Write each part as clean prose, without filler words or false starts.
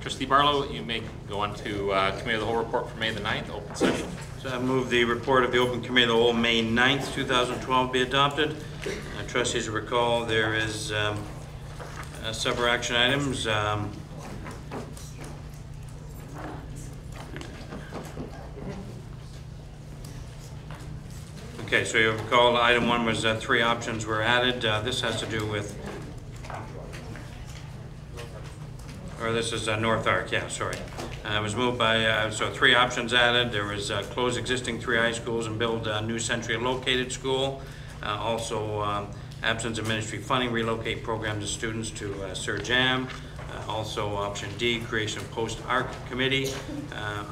Trustee Barlow, you may go on to Committee of the Whole report for May the 9th, open session. So I move the report of the Open Committee of the Whole May 9th, 2012 be adopted. Trustees recall there is several action items. Okay, so you recall item 1 was 3 options were added. This has to do with, or this is North Arc, yeah, sorry. It was moved by, so 3 options added. There was close existing 3 high schools and build a new centrally located school. Also, absence of ministry funding, relocate programs of students to Sir Jam. Also, option D, creation of post-ARC committee.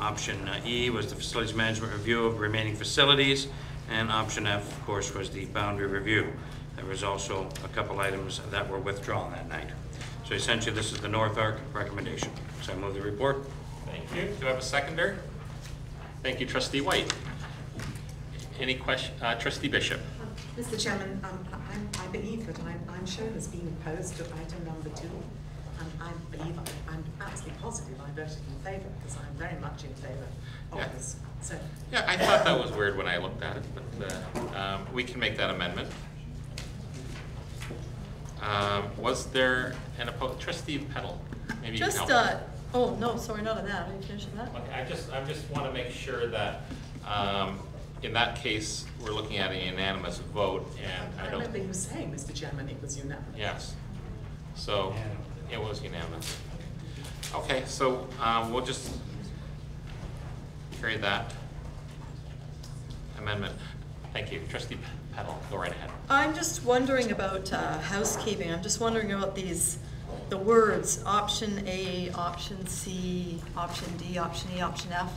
Option E was the facilities management review of remaining facilities. And option F, of course, was the boundary review. There was also a couple items that were withdrawn that night. So essentially, this is the North Arc recommendation. So I move the report. Thank you. Do I have a seconder? Thank you, Trustee White. Any question? Trustee Bishop. Mr. Chairman, I believe that I'm shown as being opposed to item number 2. And I believe I'm absolutely positive I voted in favour because I'm very much in favour of this. So. Yeah, I thought that was weird when I looked at it, but we can make that amendment. Was there an opposed? Trustee Petal, maybe you can help. Oh no, sorry, not on that. Are you finishing that? Okay, I just want to make sure that in that case we're looking at a unanimous vote, and I don't remember you saying, Mr. Chairman, it was unanimous. Yes, so it was unanimous. Okay, so we'll just carry that amendment. Thank you, Trustee Petal. Go right ahead. I'm just wondering about housekeeping. I'm just wondering about the words option A, option C, option D, option E, option F.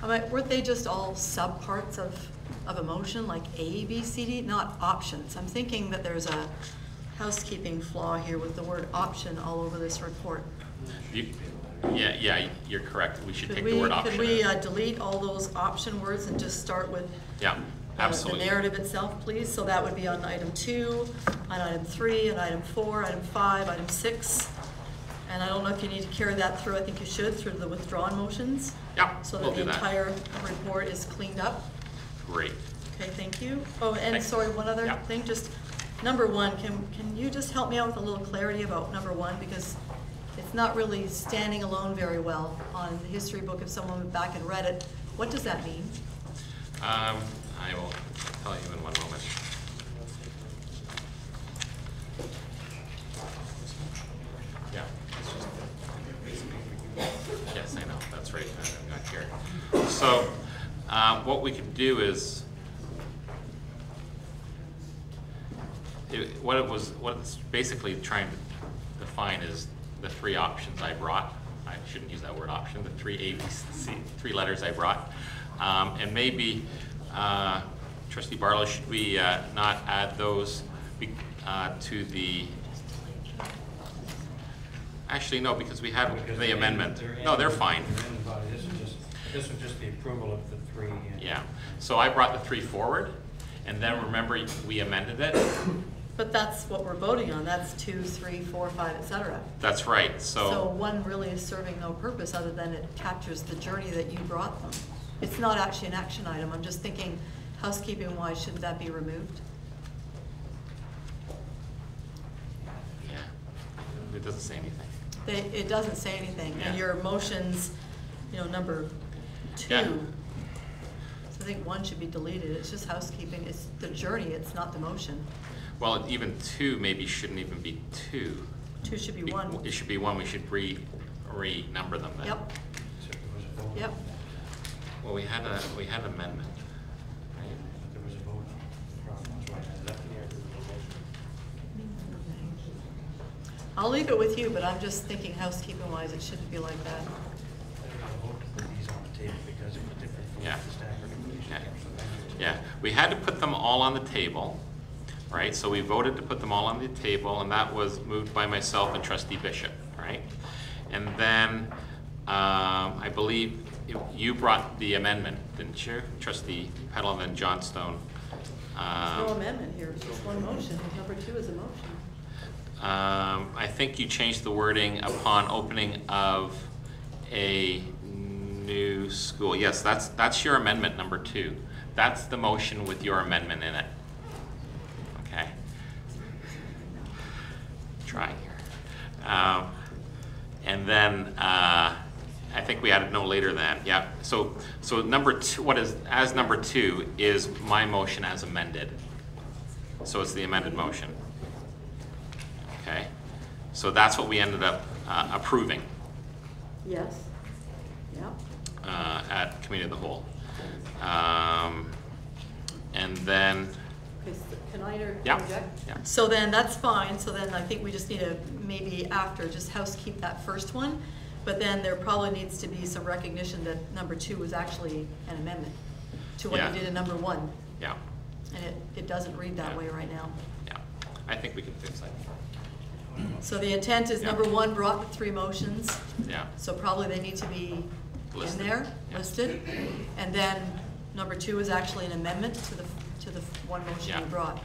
Weren't they just all subparts of a motion, like A, B, C, D, not options? I'm thinking that there's a housekeeping flaw here with the word option all over this report. Yeah, you're correct. We should take the word option. Could we delete all those option words and just start with absolutely. The narrative itself, please? So that would be on item 2, on item 3, on item 4, item 5, item 6. And I don't know if you need to carry that through. I think you should through the withdrawn motions. Yeah, so we'll that do the that. entire report is cleaned up. Great. Okay, thank you. Oh, and Thanks. sorry, one other thing. Just number 1. Can you just help me out with a little clarity about number 1, because it's not really standing alone very well on the history book. If someone went back and read it, what does that mean? I will tell you in one moment. Yeah. Yes, I know. That's right. I'm not here. So what we could do is what it's basically trying to define is the 3 options I brought. I shouldn't use that word option. The 3 A, B, C, 3 letters I brought, and maybe Trustee Barlow, should we not add those to the? Actually, no, because we have the amendment. No, they're fine. This would just be approval of the 3. Yeah. So I brought the 3 forward, and then remember we amended it. But that's what we're voting on. That's 2, 3, 4, 5, etc. That's right. So 1 really is serving no purpose other than it captures the journey that you brought them. It's not actually an action item. I'm just thinking, housekeeping-wise, should that be removed? Yeah. It doesn't say anything. It doesn't say anything. Yeah. And your motions, number 2. Yeah. So I think 1 should be deleted. It's just housekeeping. It's the journey. It's not the motion. Well, even 2 maybe shouldn't even be 2. 2 should be 1. It should be 1. We should renumber them then. Yep. Yep. Well, we had an amendment. There was a vote. I'll leave it with you, but I'm just thinking housekeeping-wise, it shouldn't be like that. Yeah, we had to put them all on the table, right? So we voted to put them all on the table, and that was moved by myself and Trustee Bishop, right? And then I believe you brought the amendment, didn't you? Trustee Petal and then Johnstone. There's no amendment here. It's just 1 motion. Number 2 is a motion. I think you changed the wording upon opening of a new school. Yes, that's your amendment number 2. That's the motion with your amendment in it. Okay. Trying here. And then I think we added no later than. Yeah. So number 2, what is as number 2 is my motion as amended. So it's the amended motion. Okay. So that's what we ended up approving. Yes. Yeah. At committee of the whole. And then, Okay, so can I interject? Yeah. So then that's fine, so then I think we just need to maybe after just housekeep that first one, but then there probably needs to be some recognition that number 2 was actually an amendment to what Yeah. you did in number 1. Yeah, And it doesn't read that Yeah. way right now. yeah. I think we can fix that. So the intent is Yeah. number 1 brought the 3 motions, Yeah, so probably they need to be Listed. in there, Yeah. listed. And then number 2 is actually an amendment to the one motion Yeah. you brought.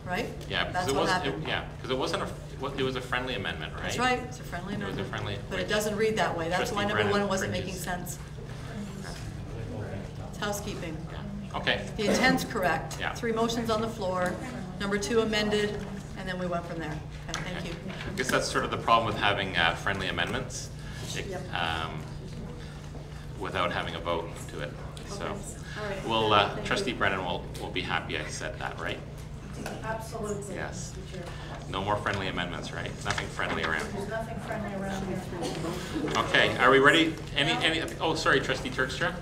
Right? yeah, because That's it what wasn't, happened. it wasn't it was a friendly amendment, right? That's right, it's a friendly It was a amendment. friendly- But it which doesn't read that way, that's why Trustee number 1 Brennan wasn't bridges. making sense. It's housekeeping. Yeah. Okay, The intent's correct. Yeah. 3 motions on the floor, number 2 amended, and then we went from there. Okay, thank you. I guess that's sort of the problem with having friendly amendments. Yep. Without having a vote to it, so. All right. We'll, Thank you. Trustee Brennan will be happy I said that, right? Absolutely. Yes. Mr. Chair. No more friendly amendments, right? Nothing friendly around. There's nothing friendly around here. Okay, are we ready? Oh, sorry, Trustee Terkstra?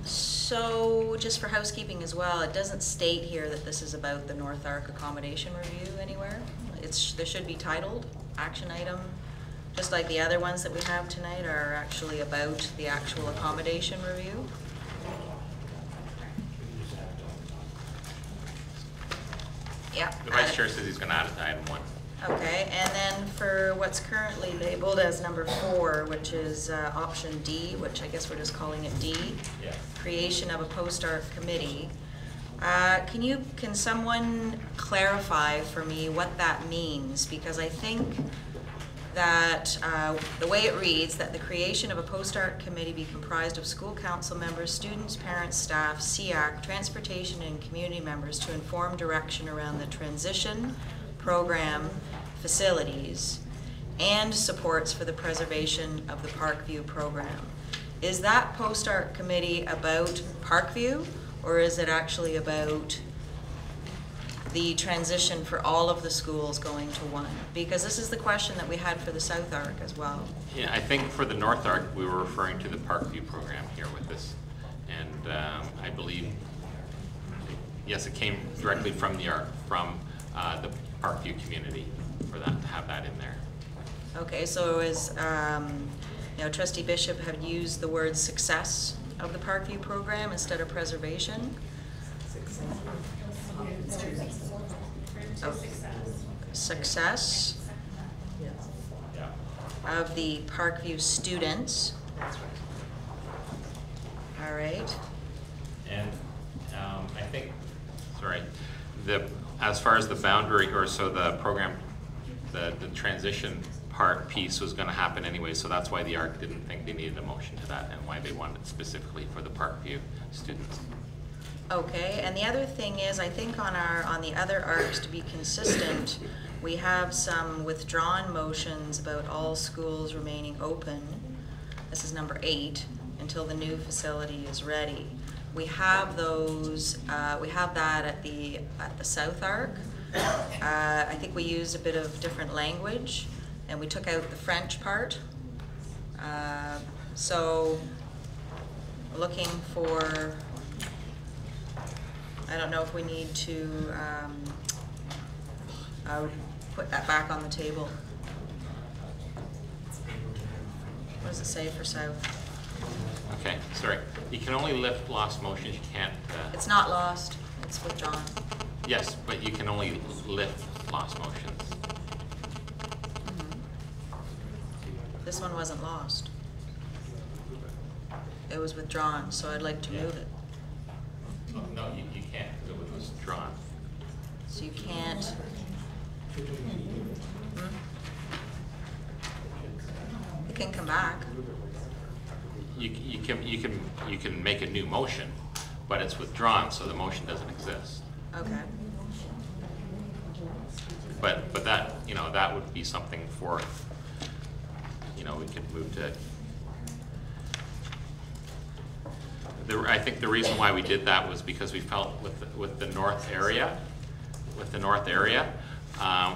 So, just for housekeeping as well, it doesn't state here that this is about the North Arc accommodation review anywhere. There should be titled, action item, just like the other ones that we have tonight are actually about the actual accommodation review. Yeah. The Vice Chair says he's gonna add it to item 1. Okay, and then for what's currently labeled as number 4, which is option D, which I guess we're just calling it D. Yeah. Creation of a post-art committee. Can someone clarify for me what that means? Because I think that the way it reads, that the creation of a post-art committee be comprised of school council members, students, parents, staff, SEAC, transportation and community members to inform direction around the transition program facilities and supports for the preservation of the Parkview program. Is that post-art committee about Parkview, or is it actually about the transition for all of the schools going to one? Because this is the question that we had for the South Arc as well. Yeah, I think for the North Arc, we were referring to the Parkview program here with this. And I believe, yes, it came directly from the the Parkview community for that, to have that in there. Okay, so is, Trustee Bishop have used the word success of the Parkview program instead of preservation? Of success of the Parkview students. All right. And I think, sorry, as far as the boundary, or so the program, the transition piece was gonna happen anyway, so that's why the ARC didn't think they needed a motion to that, and why they wanted it specifically for the Parkview students. Okay, and the other thing is, I think on the other ARCs, to be consistent, we have some withdrawn motions about all schools remaining open. This is number 8, until the new facility is ready. We have those, we have that at the South Arc. I think we used a bit of different language, and we took out the French part. So, looking for, I don't know if we need to put that back on the table. What does it say for South? Okay, sorry. You can only lift lost motions, you can't, It's not lost, it's withdrawn. yes, but you can only lift lost motions. This one wasn't lost. It was withdrawn, so I'd like to move it. No, you can't, because it was withdrawn. So you can't. It can come back. You can make a new motion, but it's withdrawn, so the motion doesn't exist. Okay. But that, you know, that would be something for, you know, we could move to. I think the reason why we did that was because we felt with the north area,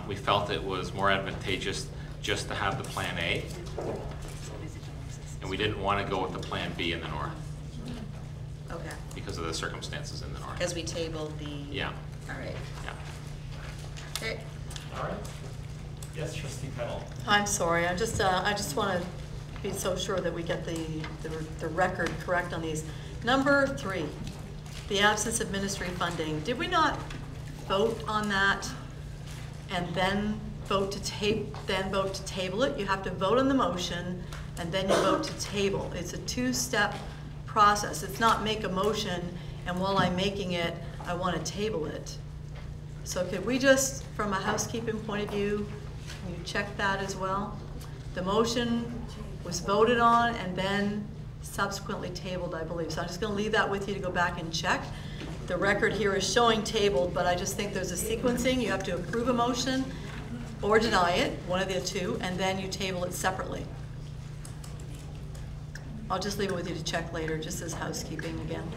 we felt it was more advantageous just to have the Plan A, and we didn't want to go with the Plan B in the north Okay. because of the circumstances in the north. Because we tabled the. Yeah. All right. Yeah. Okay. All right. Yes, Trustee Petal. I'm sorry, I just want to be so sure that we get the record correct on these. Number 3, the absence of ministry funding. Did we not vote on that and then vote to table it? You have to vote on the motion and then you vote to table. It's a 2-step process. It's not make a motion and while I'm making it, I want to table it. So could we just, from a housekeeping point of view, can you check that as well? The motion was voted on and then subsequently tabled, I believe. So I'm just going to leave that with you to go back and check. The record here is showing tabled, but I just think there's a sequencing. You have to approve a motion or deny it, one of the two, and then you table it separately. I'll just leave it with you to check later, just as housekeeping again.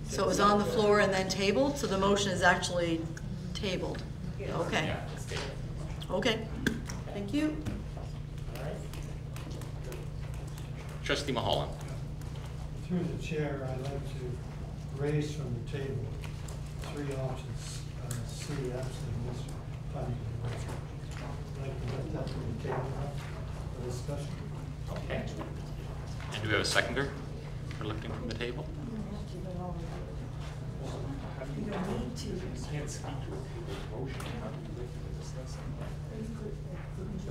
So it was on the floor and then tabled, so the motion is actually tabled. Okay. Yeah, it's tabled. Okay. Thank you. Trustee Mulholland. Through the chair, I'd like to raise from the table 3 options. C, absent ministry funding. I'd like to lift that from the table for discussion. Okay. And do we have a seconder for lifting from the table? You don't need to.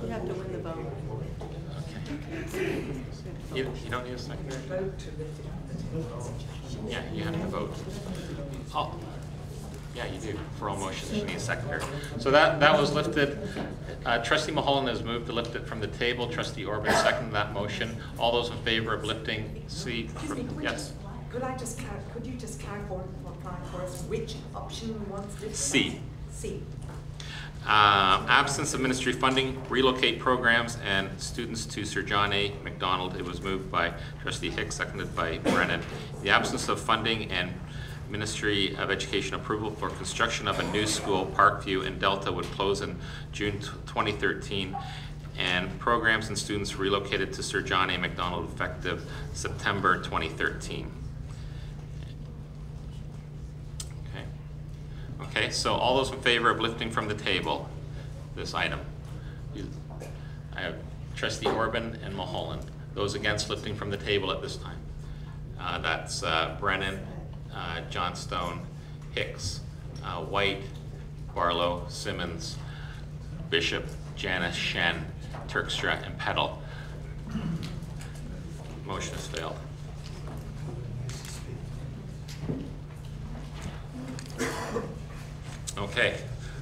You have to win the vote. Okay. You don't need a seconder? Vote to lift it from the table. Yeah, you have to vote. Oh, yeah, you do. For all motions, you need a seconder. So that was lifted. Trustee Mulholland has moved to lift it from the table. Trustee Orban seconded that motion. All those in favor of lifting C? Yes. Could you just clarify for us which option wants lifted? C. C. Absence of ministry funding, relocate programs and students to Sir John A. Macdonald. It was moved by Trustee Hicks, seconded by Brennan. The absence of funding and Ministry of Education approval for construction of a new school, Parkview in Delta, would close in June 2013, and programs and students relocated to Sir John A. Macdonald effective September 2013. Okay, so all those in favor of lifting from the table this item? I have Trustee Orban and Mulholland. Those against lifting from the table at this time? That's Brennan, Johnstone, Hicks, White, Barlow, Simmons, Bishop, Janice, Shen, Turkstra, and Petal. Motion has failed. Okay,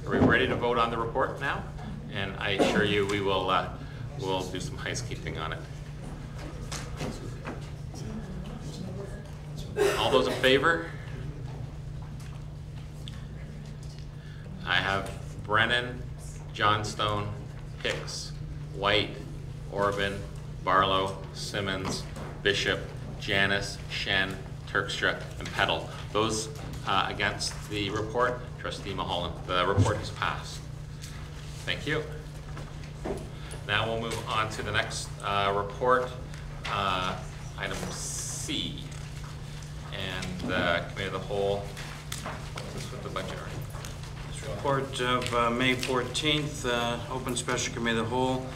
are we ready to vote on the report now? And I assure you we will we'll do some housekeeping on it. All those in favor? I have Brennan, Johnstone, Hicks, White, Orban, Barlow, Simmons, Bishop, Janice, Shen, Turkstra, and Petal. Those against the report? Trustee Mulholland. The report is passed. Thank you. Now we'll move on to the next report, item C. And the Committee of the Whole, this is with the budget already. Report of May 14th, Open Special Committee of the Whole.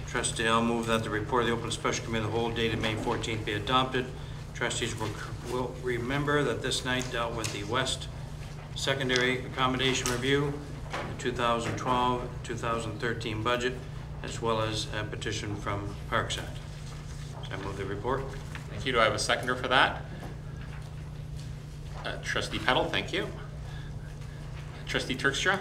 Trustee, I'll move that the report of the Open Special Committee of the Whole dated May 14th be adopted. Trustees will remember that this night dealt with the West Secondary Accommodation Review, the 2012-2013 budget, as well as a petition from Parkside. So I move the report. Thank you. Do I have a seconder for that? Trustee Petal, thank you. Trustee Turkstra?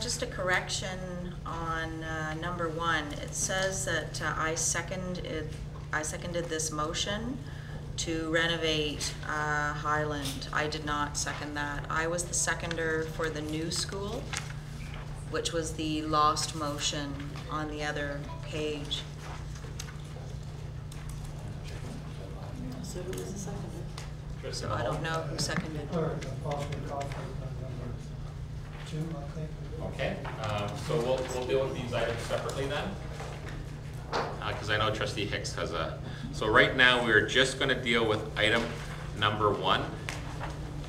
Just a correction on number 1. It says that I seconded this motion to renovate Highland. I did not second that. I was the seconder for the new school, which was the lost motion on the other page. So who was the seconder? So I don't know who seconded. Or the possible conflict on number 2, I think. Okay, so we'll deal with these items separately then. Because I know Trustee Hicks has a, so right now we're just going to deal with item number 1,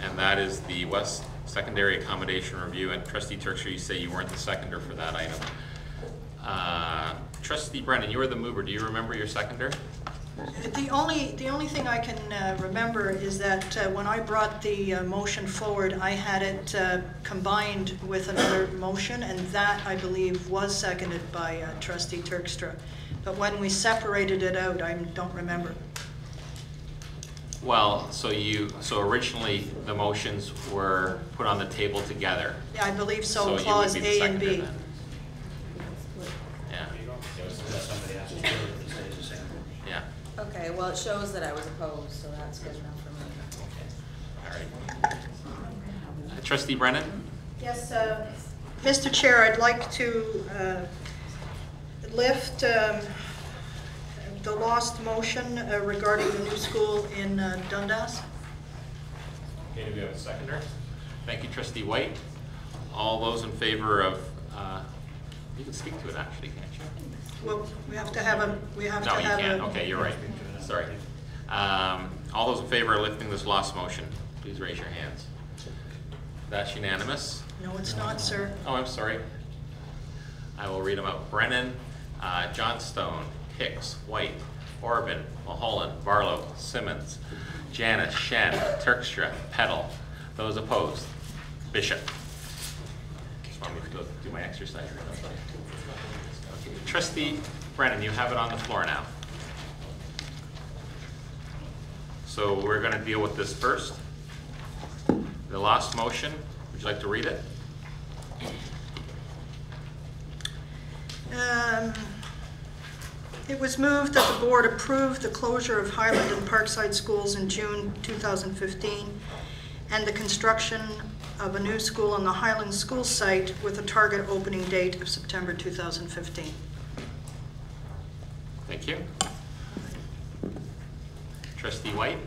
and that is the West Secondary Accommodation Review. And Trustee Turkstra, you say you weren't the seconder for that item. Trustee Brennan, you were the mover. Do you remember your seconder? The only thing I can remember is that when I brought the motion forward, I had it combined with another motion, and that, I believe, was seconded by Trustee Turkstra. But when we separated it out, I don't remember. Well, so originally the motions were put on the table together. Yeah, I believe so, you would clause be the A and seconder B. then. Yeah, yeah. Okay, well, it shows that I was opposed, so that's good enough for me. All right. Trustee Brennan? Yes, Mr. Chair, I'd like to lift the lost motion regarding the new school in Dundas. Okay, do we have a seconder? Thank you, Trustee White. All those in favor of, you can speak to it actually, can't you? Well, we have to have a, No, you can't. Okay, you're right. Sorry. All those in favor of lifting this lost motion, please raise your hands. That's unanimous. No, it's not, sir. Oh, I'm sorry. I will read them out. Brennan, Johnstone, Hicks, White, Orban, Mulholland, Barlow, Simmons, Janice, Shen, Turkstra, Petal. Those opposed? Bishop. Just want me to go do my exercise. Okay. Trustee Brennan, you have it on the floor now. So we're going to deal with this first. The lost motion. Would you like to read it? It was moved that the board approve the closure of Highland and Parkside schools in June 2015 and the construction of a new school on the Highland school site with a target opening date of September 2015. Thank you. Trustee White?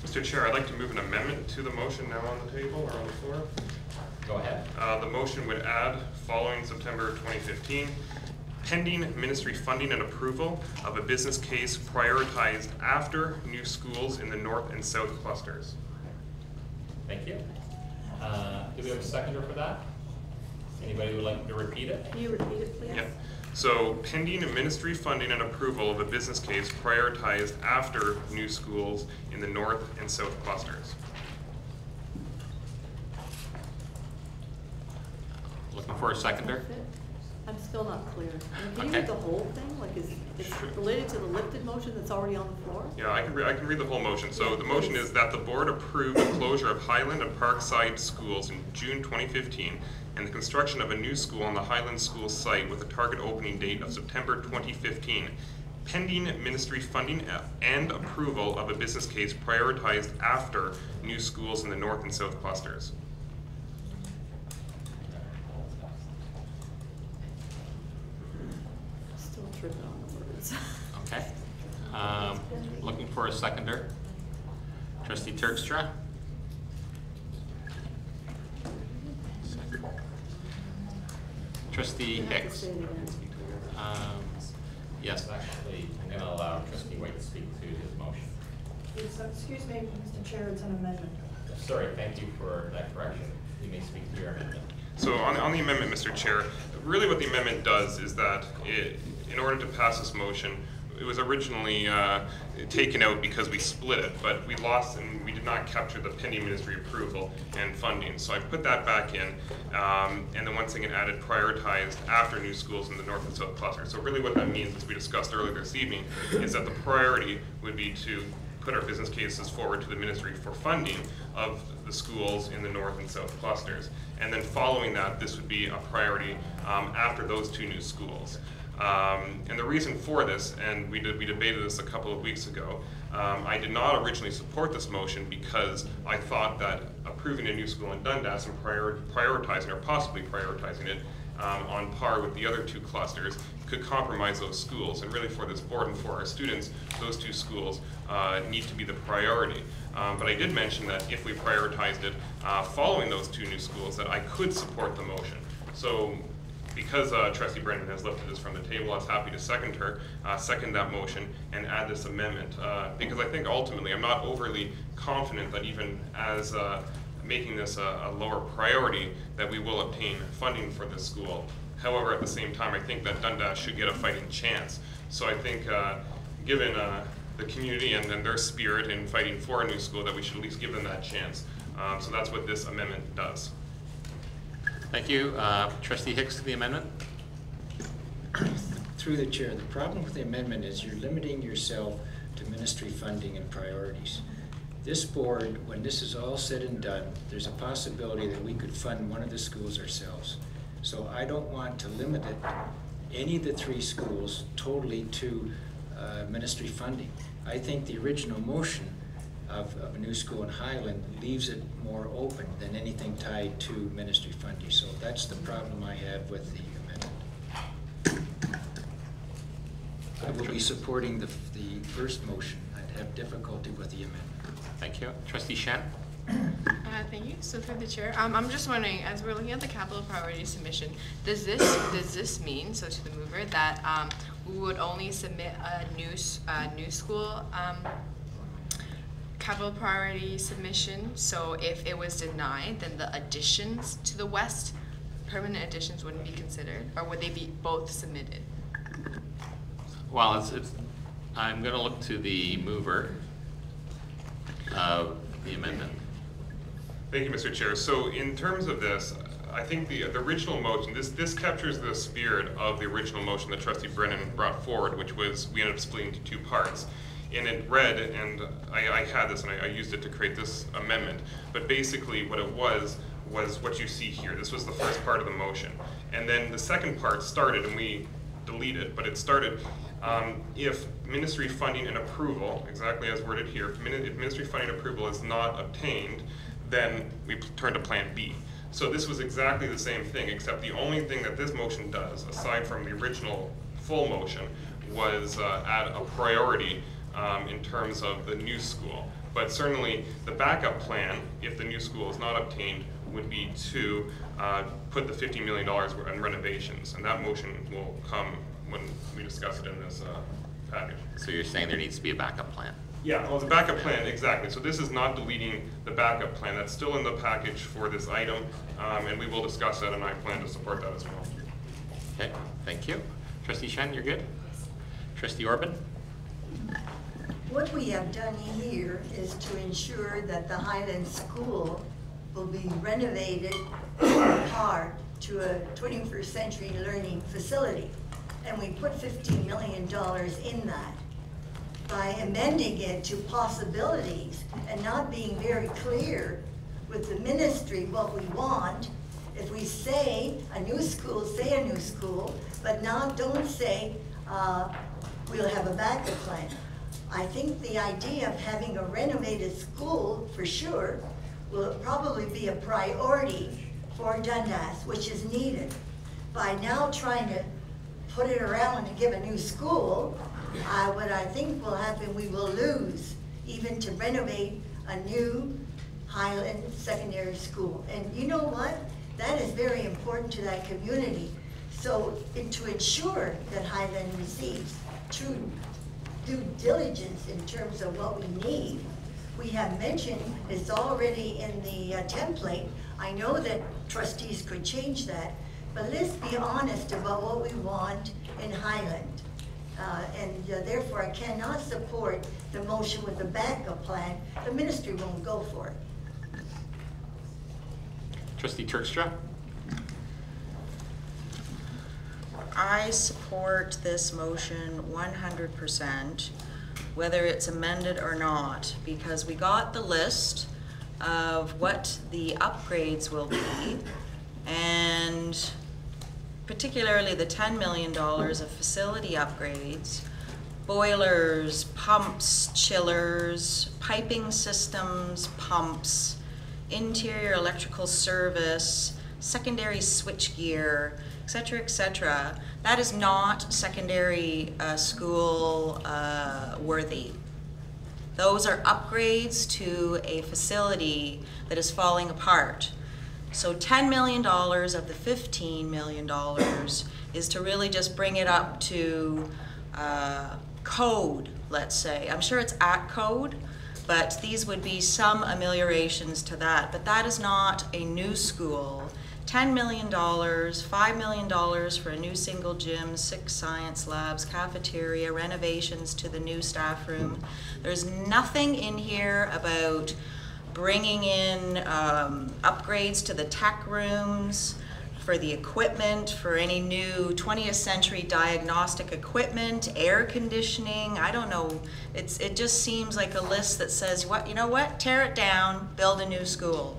Mr. Chair, I'd like to move an amendment to the motion now on the table or on the floor. Go ahead. The motion would add, following September 2015, pending ministry funding and approval of a business case prioritized after new schools in the north and south clusters. Thank you. Do we have a seconder for that? Anybody would like to repeat it? Can you repeat it, please? Yeah. So pending ministry funding and approval of a business case prioritized after new schools in the north and south clusters. Looking for a seconder? I'm still not clear. Can you Okay. read the whole thing? Like, is it's related to the lifted motion that's already on the floor? Yeah, I can read the whole motion. So the motion is that the board approve the closure of Highland and Parkside schools in June 2015 and the construction of a new school on the Highland School site with a target opening date of September 2015, pending ministry funding and approval of a business case prioritized after new schools in the north and south clusters. Still tripping on the words. Okay. Looking for a seconder. Trustee Turkstra? Trustee Hicks? Say it again. Yes, actually, I'm going to allow Trustee White to speak to his motion. Excuse me, Mr. Chair, it's an amendment. Sorry, thank you for that correction. You may speak to your amendment. So on the amendment, Mr. Chair, really what the amendment does is that in order to pass this motion, it was originally taken out because we split it, but we lost and we did not capture the pending ministry approval and funding. So I put that back in, and then once again added prioritized after new schools in the north and south cluster. So really what that means, as we discussed earlier this evening, is that the priority would be to put our business cases forward to the ministry for funding of the schools in the north and south clusters. And then following that, this would be a priority after those 2 new schools. And the reason for this, and we debated this a couple of weeks ago, I did not originally support this motion because I thought that approving a new school in Dundas and prioritizing or possibly prioritizing it on par with the other 2 clusters could compromise those schools. And really for this board and for our students, those 2 schools need to be the priority. But I did mention that if we prioritized it following those 2 new schools, that I could support the motion. So because Trustee Brennan has lifted this from the table, I was happy to second that motion and add this amendment. Because I think ultimately I'm not overly confident that even as making this a lower priority that we will obtain funding for this school. However, at the same time, I think that Dundas should get a fighting chance. So I think given the community and their spirit in fighting for a new school, that we should at least give them that chance. So that's what this amendment does. Thank you. Trustee Hicks to the amendment. Through the chair, the problem with the amendment is you're limiting yourself to ministry funding and priorities. This board, when this is all said and done, there's a possibility that we could fund one of the schools ourselves. So I don't want to limit it, any of the 3 schools, totally to ministry funding. I think the original motion of a new school in Highland leaves it more open than anything tied to ministry funding. So that's the problem I have with the amendment. I will be supporting the first motion. I'd have difficulty with the amendment. Thank you. Trustee Shen. Thank you. So through the chair, I'm just wondering, as we're looking at the capital priority submission, does this mean, so to the mover, that we would only submit a new school capital priority submission? So if it was denied, then the additions to the west, permanent additions, wouldn't be considered, or would they be both submitted? Well, I'm going to look to the mover of the amendment. Thank you, Mr. Chair. So in terms of this, I think the original motion, this captures the spirit of the original motion that Trustee Brennan brought forward, which was we ended up splitting into 2 parts. And it read, and I had this and I used it to create this amendment, but basically what it was what you see here. This was the first part of the motion. And then the second part started, and we deleted, but it started, if ministry funding and approval, exactly as worded here, if ministry funding approval is not obtained, then we turn to Plan B. So this was exactly the same thing, except the only thing that this motion does, aside from the original full motion, was add a priority in terms of the new school. But certainly the backup plan, if the new school is not obtained, would be to put the $50 million in renovations. And that motion will come when we discuss it in this package. So you're saying there needs to be a backup plan? Yeah, well, the backup plan, exactly. So this is not deleting the backup plan. That's still in the package for this item, and we will discuss that, and I plan to support that as well. Okay, thank you. Trustee Shen, you're good? Trustee Orban? What we have done here is to ensure that the Highland School will be renovated in part to a 21st century learning facility. And we put $15 million in that. By amending it to possibilities and not being very clear with the ministry what we want, if we say a new school, but don't say we'll have a backup plan. I think the idea of having a renovated school, for sure, will probably be a priority for Dundas, which is needed. By now trying to put it around and give a new school, what I think will happen, we will lose even to renovate a new Highland secondary school. And you know what? That is very important to that community. So to ensure that Highland receives true due diligence in terms of what we need, we have mentioned it's already in the template. I know that trustees could change that, but let's be honest about what we want in Highland. Therefore I cannot support the motion with the backup plan. The ministry won't go for it. Trustee Terkstra? I support this motion 100%. whether it's amended or not, because we got the list of what the upgrades will be, and particularly the $10 million of facility upgrades, boilers, pumps, chillers, piping systems, pumps, interior electrical service, secondary switchgear, etc., etc. That is not secondary school worthy. Those are upgrades to a facility that is falling apart. So $10 million of the $15 million is to really just bring it up to code, let's say. I'm sure it's at code, but these would be some ameliorations to that. But that is not a new school. $10 million, $5 million for a new single gym, 6 science labs, cafeteria, renovations to the new staff room. There's nothing in here about bringing in upgrades to the tech rooms, for the equipment, for any new 20th century diagnostic equipment, air conditioning, I don't know. It just seems like a list that says, what, you know what, tear it down, build a new school.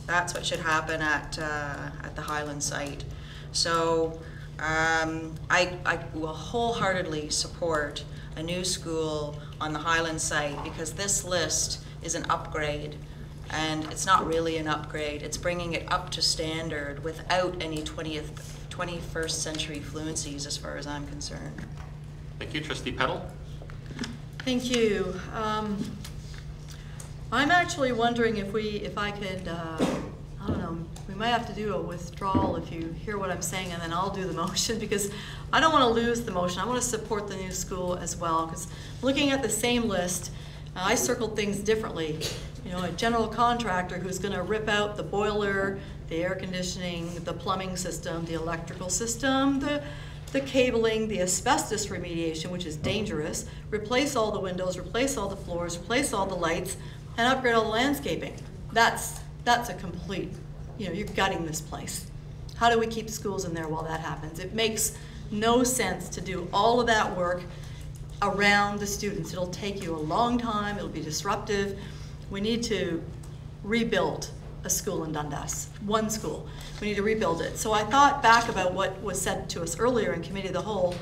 That's what should happen at the Highland site. So I will wholeheartedly support a new school on the Highland site, because this list is an upgrade. And it's not really an upgrade. It's bringing it up to standard without any 21st century fluencies, as far as I'm concerned. Thank you, Trustee Peddle. Thank you. I'm actually wondering if I could, I don't know, we might have to do a withdrawal if you hear what I'm saying, and then I'll do the motion, because I don't want to lose the motion. I want to support the new school as well, because looking at the same list, I circled things differently. You know, a general contractor who's going to rip out the boiler, the air conditioning, the plumbing system, the electrical system, the cabling, the asbestos remediation, which is dangerous, replace all the windows, replace all the floors, replace all the lights, and upgrade all the landscaping. That's a complete, you know, you're gutting this place. How do we keep schools in there while that happens? It makes no sense to do all of that work around the students. It'll take you a long time, it'll be disruptive. We need to rebuild a school in Dundas, one school. We need to rebuild it. So I thought back about what was said to us earlier in Committee of the Whole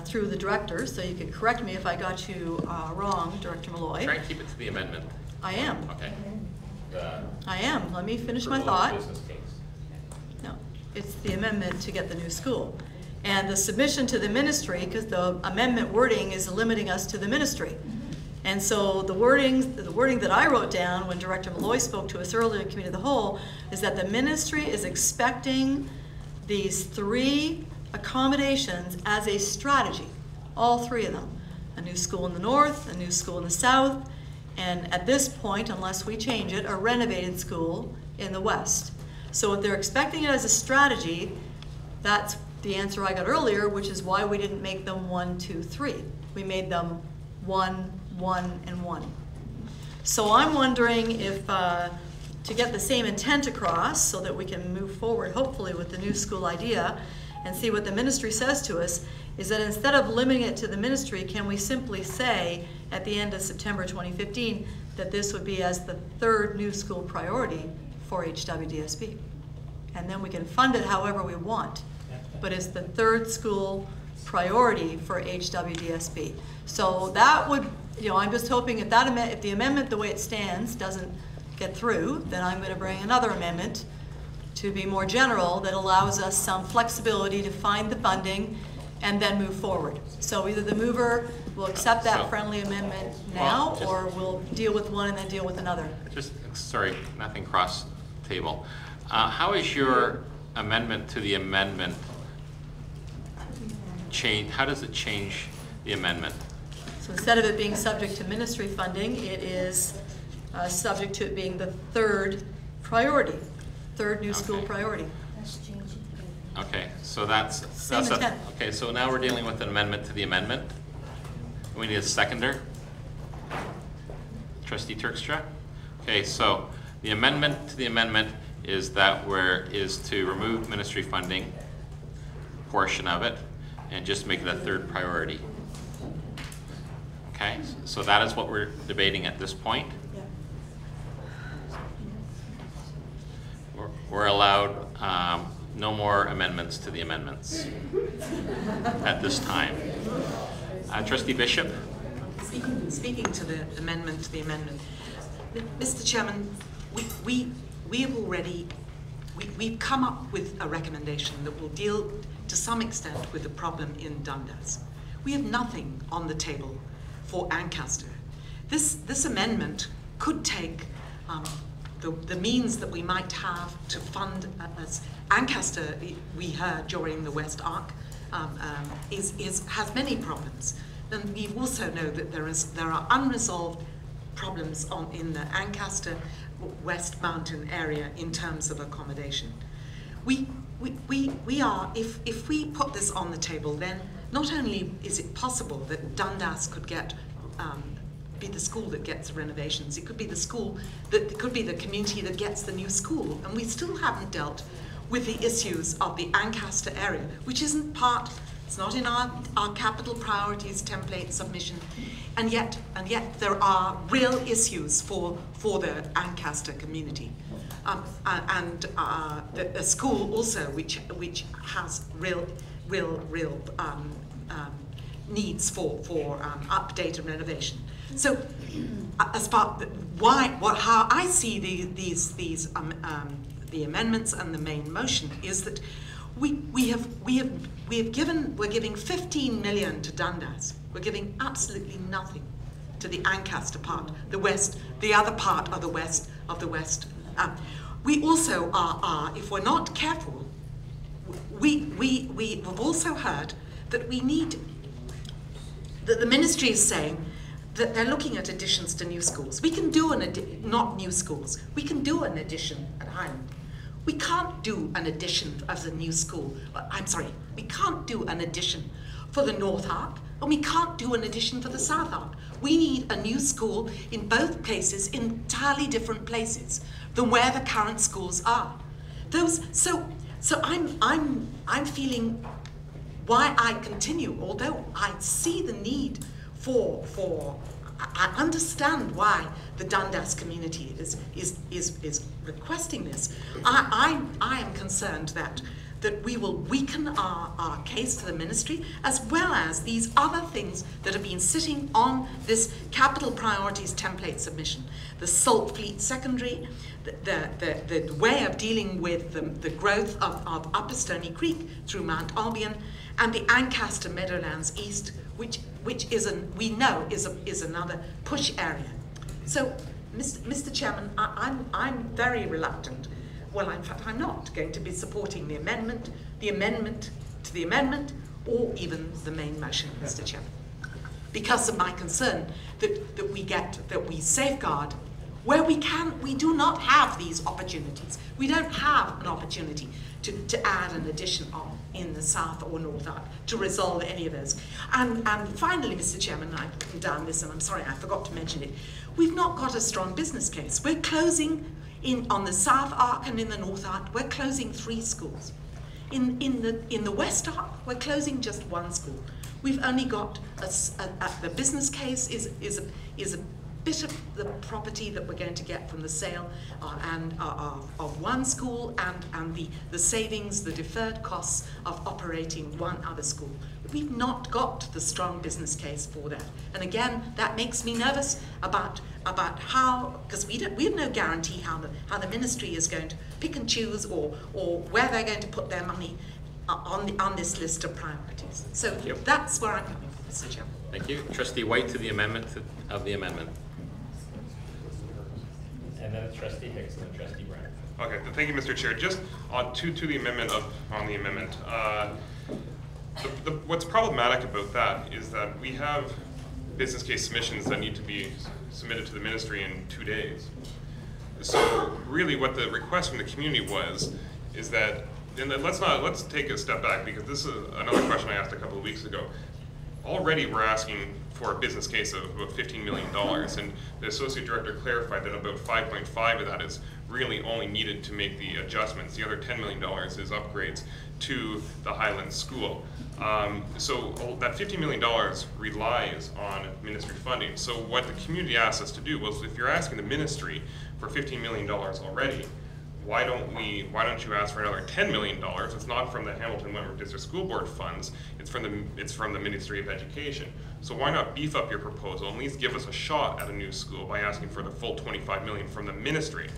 through the director, so you could correct me if I got you wrong, Director Malloy. Try and keep it to the amendment. I am. Okay. I am. Let me finish my thought. No, it's the amendment to get the new school. And the submission to the ministry, because the amendment wording is limiting us to the ministry. And so the wording that I wrote down when Director Malloy spoke to us earlier in Committee of the Whole is that the ministry is expecting these 3 accommodations as a strategy, all 3 of them. A new school in the north, a new school in the south, and at this point, unless we change it, a renovated school in the west. So if they're expecting it as a strategy, that's the answer I got earlier, which is why we didn't make them 1, 2, 3. We made them 1, 1, and 1. So I'm wondering if, to get the same intent across so that we can move forward, hopefully, with the new school idea and see what the ministry says to us, is that instead of limiting it to the ministry, can we simply say at the end of September 2015 that this would be as the 3rd new school priority for HWDSB? And then we can fund it however we want, but it's the 3rd school priority for HWDSB. So that would, you know, I'm just hoping if the amendment the way it stands doesn't get through, then I'm going to bring another amendment to be more general that allows us some flexibility to find the funding and then move forward. So either the mover will accept that friendly amendment now, or we'll deal with one and then deal with another. Just, sorry, nothing cross table. How is your amendment to the amendment change? How does it change the amendment? So instead of it being subject to ministry funding, it is subject to it being the 3rd priority, 3rd new school priority. Okay, so that's intent. okay. So now we're dealing with an amendment to the amendment. We need a seconder. Trustee Turkstra. Okay, so the amendment to the amendment is that is to remove ministry funding portion of it and just make it a 3rd priority. Okay, so that is what we're debating at this point. We're allowed no more amendments to the amendments at this time. Trustee Bishop? Speaking to the amendment, Mr. Chairman, we have already, we've come up with a recommendation that will deal to some extent with the problem in Dundas. We have nothing on the table for Ancaster. This amendment could take the means that we might have to fund, as Ancaster, we heard during the West Arc, has many problems. And we also know that there are unresolved problems in the Ancaster West Mountain area in terms of accommodation. We are, if we put this on the table, then not only is it possible that Dundas could get be the school that gets renovations, it could be the school it could be the community that gets the new school, and we still haven't dealt with the issues of the Ancaster area, which isn't part. It's not in our capital priorities template submission, and yet there are real issues for the Ancaster community, and a school also which has real needs for update and renovation. So, as part how I see the amendments and the main motion is that we're giving 15 million to Dundas. We're giving absolutely nothing to the Ancaster part, the other part of the west. We also are, if we're not careful, we have also heard that that the ministry is saying that they're looking at additions to new schools. We can do not new schools. We can do an addition at Highland. We can't do an addition as a new school. I'm sorry, we can't do an addition for the North Arc, and we can't do an addition for the South Arc. We need a new school in both places, in entirely different places than where the current schools are. So I'm feeling why I continue, although I see the need I understand why the Dundas community is requesting this. I am concerned that we will weaken our case to the ministry, as well as these other things that have been sitting on this capital priorities template submission. The Salt Fleet Secondary, the way of dealing with the growth of Upper Stony Creek through Mount Albion, and the Ancaster Meadowlands East, which we know is another push area. So, Mr. Chairman, I'm very reluctant. Well, in fact, I'm not going to be supporting the amendment to the amendment, or even the main motion, Mr. Chairman, because of my concern that we safeguard where we can. We do not have these opportunities. We don't have an opportunity to add an addition in the South or North Arc to resolve any of those. And finally, Mr. Chairman, I've written down this, and I'm sorry, I forgot to mention it. We've not got a strong business case. We're closing on the South Arc and in the North Arc. We're closing 3 schools. In the West Arc, we're closing just 1 school. We've only got the business case is a bit of the property that we're going to get from the sale of 1 school, and the savings, the deferred costs of operating 1 other school. We've not got the strong business case for that. And again, that makes me nervous about how, because we have no guarantee how the ministry is going to pick and choose, or where they're going to put their money on this list of priorities. So that's where I'm coming from, Mr. Chairman. Thank you. Trustee White to the amendment of the amendment. And then it's Trustee Hicks and then Trustee Brown. Okay, thank you, Mr. Chair. Just to the amendment on the amendment. What's problematic about that is that we have business case submissions that need to be submitted to the ministry in 2 days. So really, what the request from the community is that, and then let's take a step back, because this is another question I asked a couple of weeks ago. Already we're asking for a business case of about $15 million, and the Associate Director clarified that about 5.5 of that is really only needed to make the adjustments. The other $10 million is upgrades to the Highland School. So that $50 million relies on ministry funding. So what the community asked us to do was, if you're asking the ministry for $15 million already, why don't you ask for another $10 million? It's not from the Hamilton Wentworth District School Board funds, it's from the Ministry of Education. So why not beef up your proposal and at least give us a shot at a new school by asking for the full $25 million from the ministry?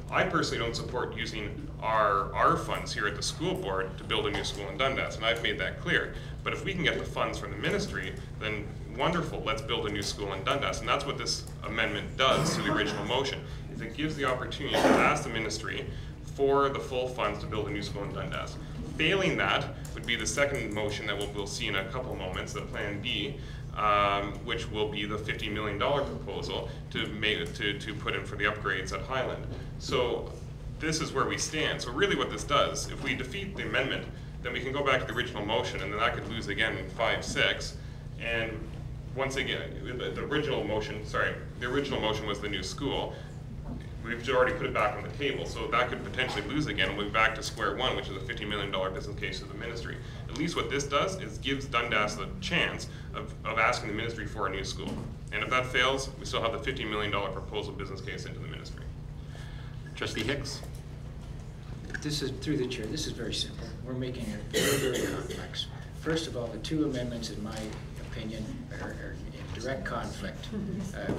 I personally don't support using our funds here at the school board to build a new school in Dundas, and I've made that clear. But if we can get the funds from the ministry, then wonderful, let's build a new school in Dundas. And that's what this amendment does to the original motion, is it gives the opportunity to ask the ministry for the full funds to build a new school in Dundas. Failing that would be the second motion that we'll see in a couple of moments, the Plan B, which will be the $50 million proposal to put in for the upgrades at Highland. So this is where we stand. So really what this does, if we defeat the amendment, then we can go back to the original motion, and then that could lose again in 5-6. And once again, the original motion was the new school. We've already put it back on the table, so that could potentially lose again, and we'll be back to square one, which is a $50 million business case to the ministry. At least what this does is gives Dundas the chance of asking the ministry for a new school. And if that fails, we still have the $50 million proposal business case into the ministry. Trustee Hicks? This is, through the chair, this is very simple. We're making it very, very complex. First of all, the two amendments, in my opinion, are in direct conflict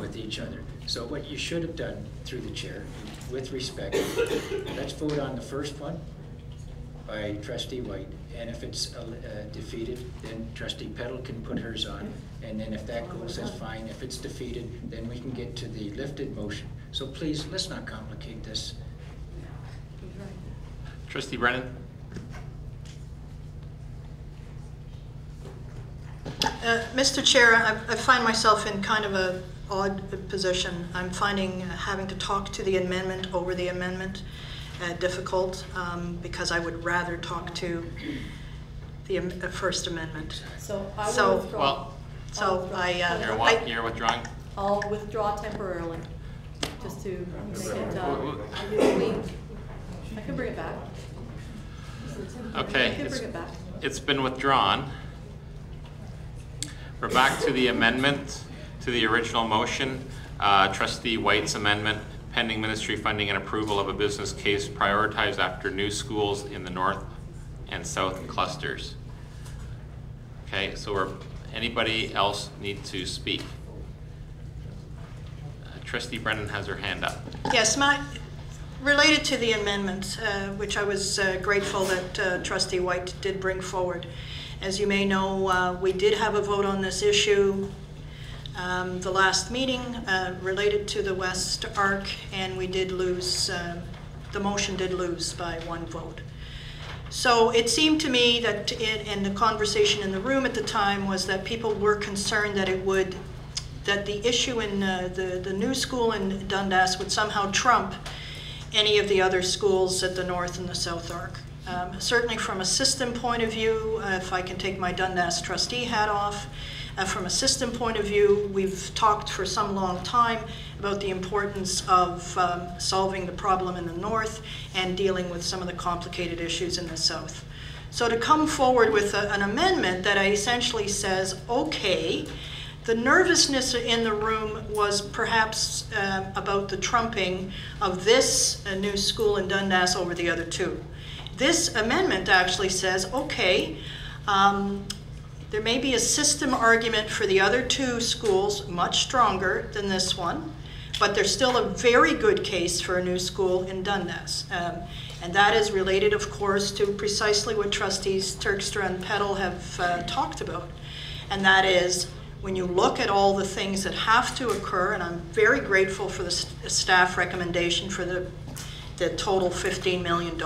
with each other. So what you should have done, through the chair, with respect, let's vote on the first one by Trustee White, and if it's defeated, then Trustee Petal can put hers on, and then if that goes, that's fine. If it's defeated, then we can get to the lifted motion. So please, let's not complicate this. Trustee Brennan? Mr. Chair, I find myself in kind of an odd position. I'm finding having to talk to the amendment over the amendment difficult because I would rather talk to the First Amendment. So I will withdraw. Well, So you're withdrawing? I'll withdraw temporarily, just to make it, I can bring it back. Okay, I can bring it back. it's been withdrawn. We're back to the amendment to the original motion. Trustee White's amendment, pending ministry funding and approval of a business case prioritized after new schools in the north and south clusters. Okay, so anybody else need to speak? Trustee Brennan has her hand up. Yes, related to the amendment, which I was grateful that Trustee White did bring forward. As you may know, we did have a vote on this issue the last meeting related to the West Arc, and we did lose, the motion did lose by 1 vote. So it seemed to me that in the conversation in the room at the time was that people were concerned that that the issue in the new school in Dundas would somehow trump any of the other schools at the North and the South Arc. Certainly from a system point of view, if I can take my Dundas trustee hat off, from a system point of view, we've talked for some long time about the importance of solving the problem in the North and dealing with some of the complicated issues in the South. So to come forward with an amendment that essentially says, okay, the nervousness in the room was perhaps about the trumping of this new school in Dundas over the other two. This amendment actually says, okay, there may be a system argument for the other two schools, much stronger than this one, but there's still a very good case for a new school in Dundas. And that is related, of course, to precisely what Trustees Terkstra and Petal have talked about. And that is, when you look at all the things that have to occur, and I'm very grateful for the staff recommendation for the total $15 million,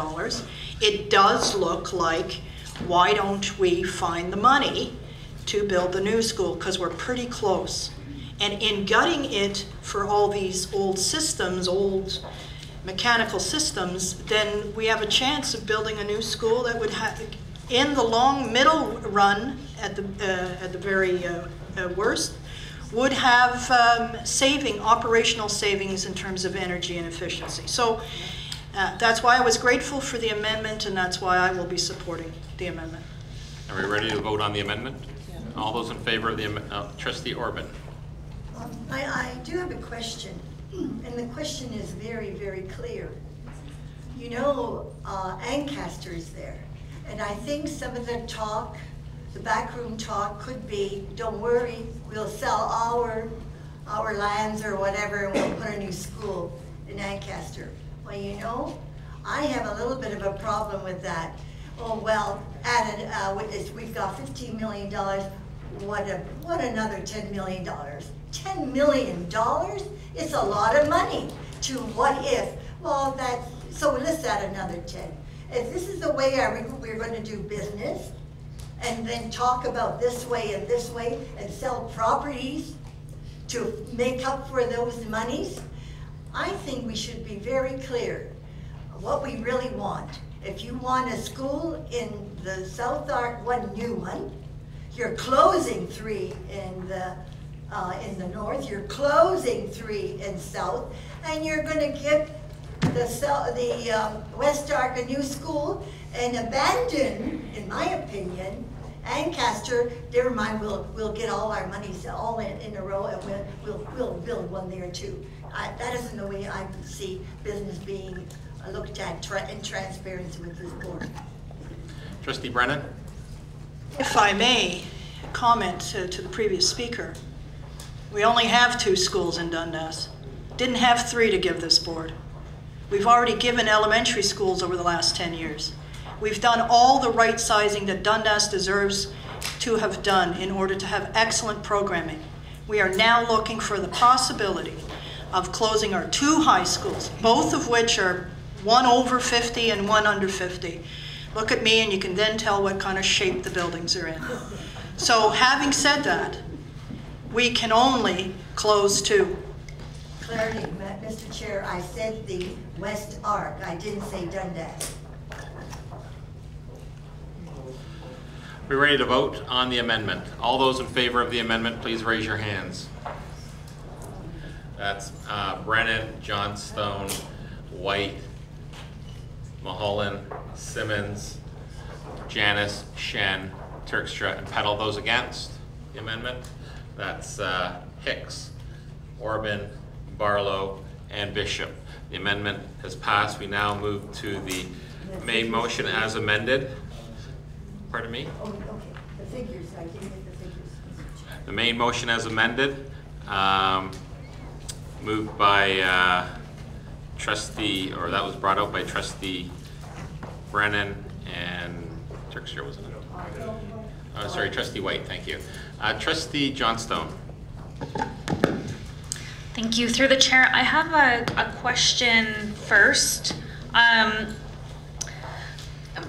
it does look like, why don't we find the money to build the new school? Because we're pretty close. And in gutting it for all these old systems, old mechanical systems, then we have a chance of building a new school that would have, in the long middle run, at the very worst, would have operational savings in terms of energy and efficiency. So that's why I was grateful for the amendment, and that's why I will be supporting the amendment. Are we ready to vote on the amendment? Yeah. All those in favor of the amendment? Trustee Orban. I do have a question, and the question is very, very clear. You know, Ancaster's there, and I think some of the talk, the backroom talk could be, don't worry, we'll sell our lands or whatever, and we'll put a new school in Ancaster. Well, you know, I have a little bit of a problem with that. Oh, well, we've got $15 million, what another $10 million? $10 million? It's a lot of money to what if. Well, so let's add another 10. If this is the way we're going to do business, and then talk about this way and sell properties to make up for those monies, I think we should be very clear what we really want. If you want a school in the South Arc, one new one, you're closing 3 in the north, you're closing 3 in south, and you're going to give the West Arc a new school and abandon, in my opinion, Ancaster. Never mind, we'll get all our monies all in a row, and we'll build one there too. That isn't the way I see business being looked at in transparency with this board. Trustee Brennan. If I may comment to the previous speaker, we only have 2 schools in Dundas. Didn't have 3 to give this board. We've already given elementary schools over the last 10 years. We've done all the right sizing that Dundas deserves to have done in order to have excellent programming. We are now looking for the possibility of closing our 2 high schools, both of which are one over 50 and one under 50. Look at me and you can then tell what kind of shape the buildings are in. So having said that, we can only close 2. Clarity, Mr. Chair, I said the West Arc, I didn't say Dundas. We're ready to vote on the amendment. All those in favor of the amendment, please raise your hands. That's Brennan, Johnstone, White, Mulholland, Simmons, Janice, Shen, Turkstra, and Petal. Those against the amendment? That's Hicks, Orban, Barlow, and Bishop. The amendment has passed. We now move to the main motion as amended. Pardon me? Oh, okay. The figures, I didn't get the figures. The main motion as amended, moved by trustee, or that was brought out by trustee Brennan and Turkstra, wasn't it? Sorry, trustee White, thank you. Trustee Johnstone. Thank you. Through the chair, I have a question first.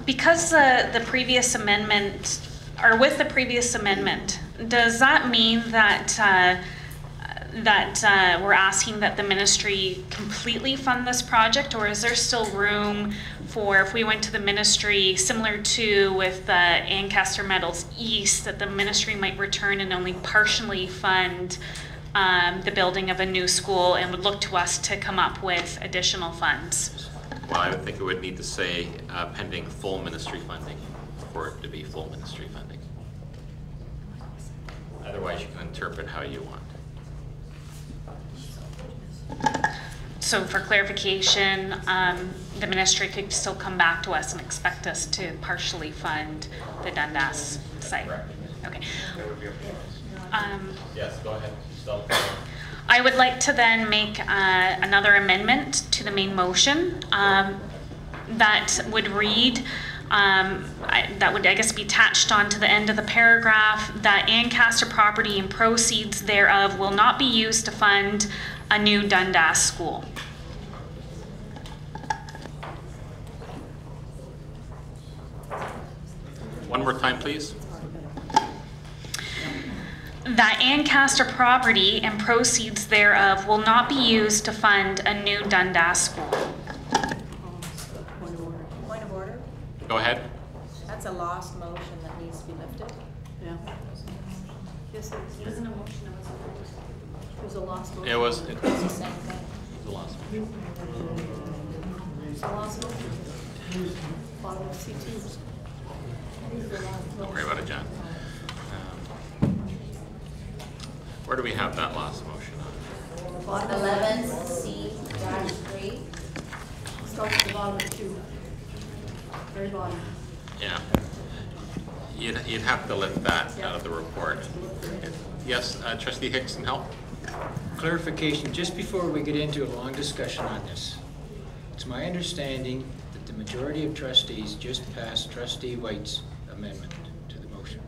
Because the previous amendment, or with the previous amendment, does that mean that we're asking that the ministry completely fund this project, or is there still room for, if we went to the ministry similar to with the Ancaster Metals East, that the ministry might return and only partially fund the building of a new school and would look to us to come up with additional funds? Well, I would think it would need to say pending full ministry funding for it to be full ministry funding. Otherwise, you can interpret how you want. So for clarification, the ministry could still come back to us and expect us to partially fund the Dundas site. Okay. Yes, go ahead. I would like to then make another amendment to the main motion that would read, that would, I guess, be attached onto the end of the paragraph, that Ancaster property and proceeds thereof will not be used to fund a new Dundas school. One more time, please. That Ancaster property and proceeds thereof will not be used to fund a new Dundas school. Point of order? Go ahead. That's a lost motion that needs to be lifted. Yeah. Yes, it It wasn't a motion, it was a vote. was a lost motion. It was, It's the same thing. the last one. It's a lost motion. Bottom of C2. Don't worry about it, John. Where do we have that last motion on? Bottom of 11C-3. Start at the bottom of 2. Very bottom. Yeah. You'd have to lift that out of the report. Yes, Trustee Hickson, help? Clarification, just before we get into a long discussion on this. It's my understanding that the majority of trustees just passed Trustee White's amendment to the motion,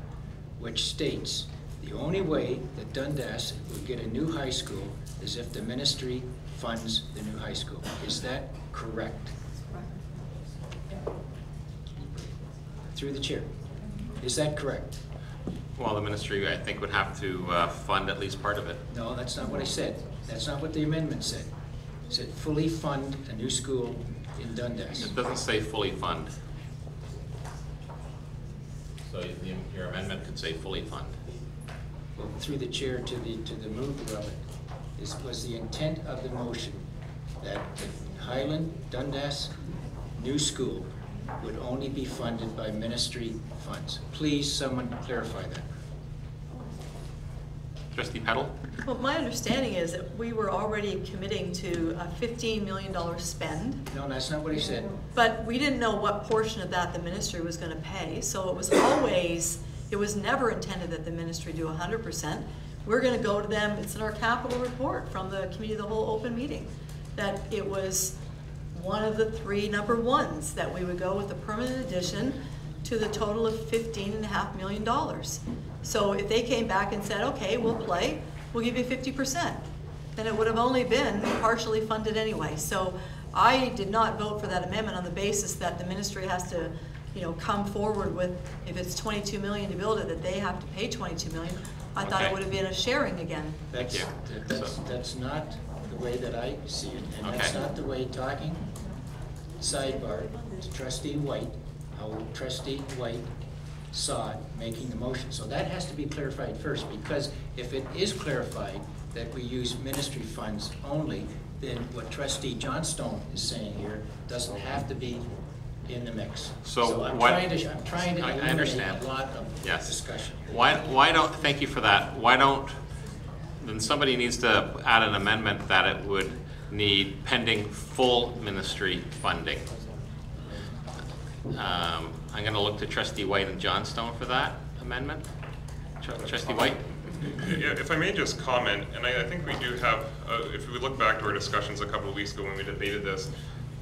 which states the only way that Dundas would get a new high school is if the ministry funds the new high school. Is that correct? Through the chair. Is that correct? Well, the ministry, I think, would have to fund at least part of it. No, that's not what I said. That's not what the amendment said. It said fully fund a new school in Dundas. It doesn't say fully fund. So your amendment could say fully fund. Well, through the chair to the mover of it, was the intent of the motion that the Highland Dundas new school would only be funded by ministry funds. Please, someone clarify that. Trustee Petal? Well, my understanding is that we were already committing to a $15 million spend. No, that's not what he said. But we didn't know what portion of that the ministry was going to pay. So it was never intended that the ministry do 100%. We're going to go to them, it's in our capital report from the committee of the whole open meeting, that it was one of the 3 number ones that we would go with a permanent addition to the total of $15.5 million. So if they came back and said, okay, we'll give you 50%, then it would have only been partially funded anyway. So I did not vote for that amendment on the basis that the ministry has to, come forward with, if it's $22 million to build it, that they have to pay $22 million. I thought it would have been a sharing again. Thank you. That's not the way that I see it, and that's not the way talking. Sidebar to Trustee White, how Trustee White saw it making the motion. So that has to be clarified first, because if it is clarified that we use ministry funds only, then what Trustee Johnstone is saying here doesn't have to be in the mix. So I'm what, trying to I eliminate understand. a lot of discussion here. Why don't, thank you for that. Why don't, then somebody needs to add an amendment that it would need pending full ministry funding. I'm going to look to Trustee White and Johnstone for that amendment. Trustee White? Yeah, if I may just comment, and I think we do have, if we look back to our discussions a couple of weeks ago when we debated this,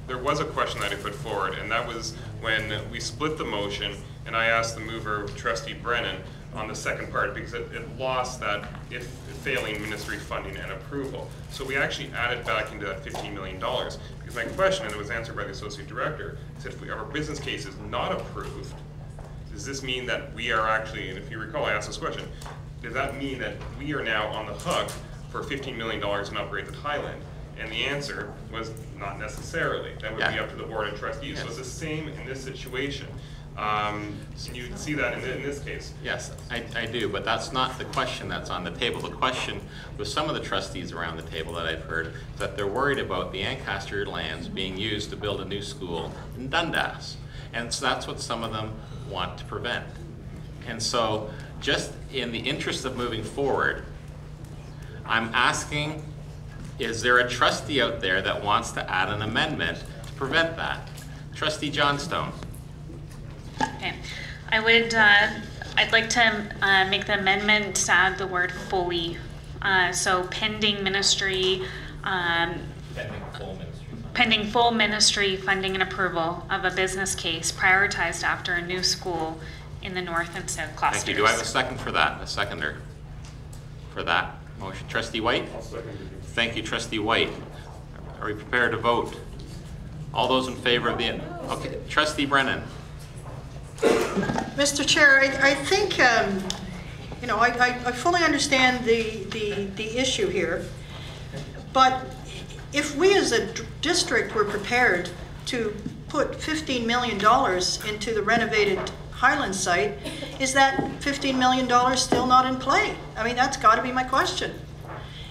there was a question that I put forward, and that was when we split the motion, and I asked the mover, Trustee Brennan, on the second part, because it lost that if failing ministry funding and approval. So we actually added back into that $15 million, because my question, and it was answered by the Associate Director, said if our business case is not approved, does this mean that we are actually, and if you recall I asked this question, does that mean that we are now on the hook for $15 million in upgrades at Highland? And the answer was not necessarily. That would be up to the Board of Trustees. Yes. So it's the same in this situation. You see that in this case. Yes, I do, but that's not the question that's on the table. The question with some of the trustees around the table that I've heard is that they're worried about the Ancaster lands being used to build a new school in Dundas. And so that's what some of them want to prevent. And so just in the interest of moving forward, I'm asking, is there a trustee out there that wants to add an amendment to prevent that? Trustee Johnstone. Okay, I'd like to make the amendment to add the word fully. So pending ministry, pending full ministry funding and approval of a business case prioritized after a new school in the north and south clusters. Thank you. Do I have a second for that? A seconder for that motion? Trustee White? I'll second it. Thank you, Trustee White. Are we prepared to vote? All those in favor of the, okay, Trustee Brennan. Mr. Chair, I think, I fully understand the issue here, but if we as a district were prepared to put $15 million into the renovated Highland site, is that $15 million still not in play? I mean, that's got to be my question.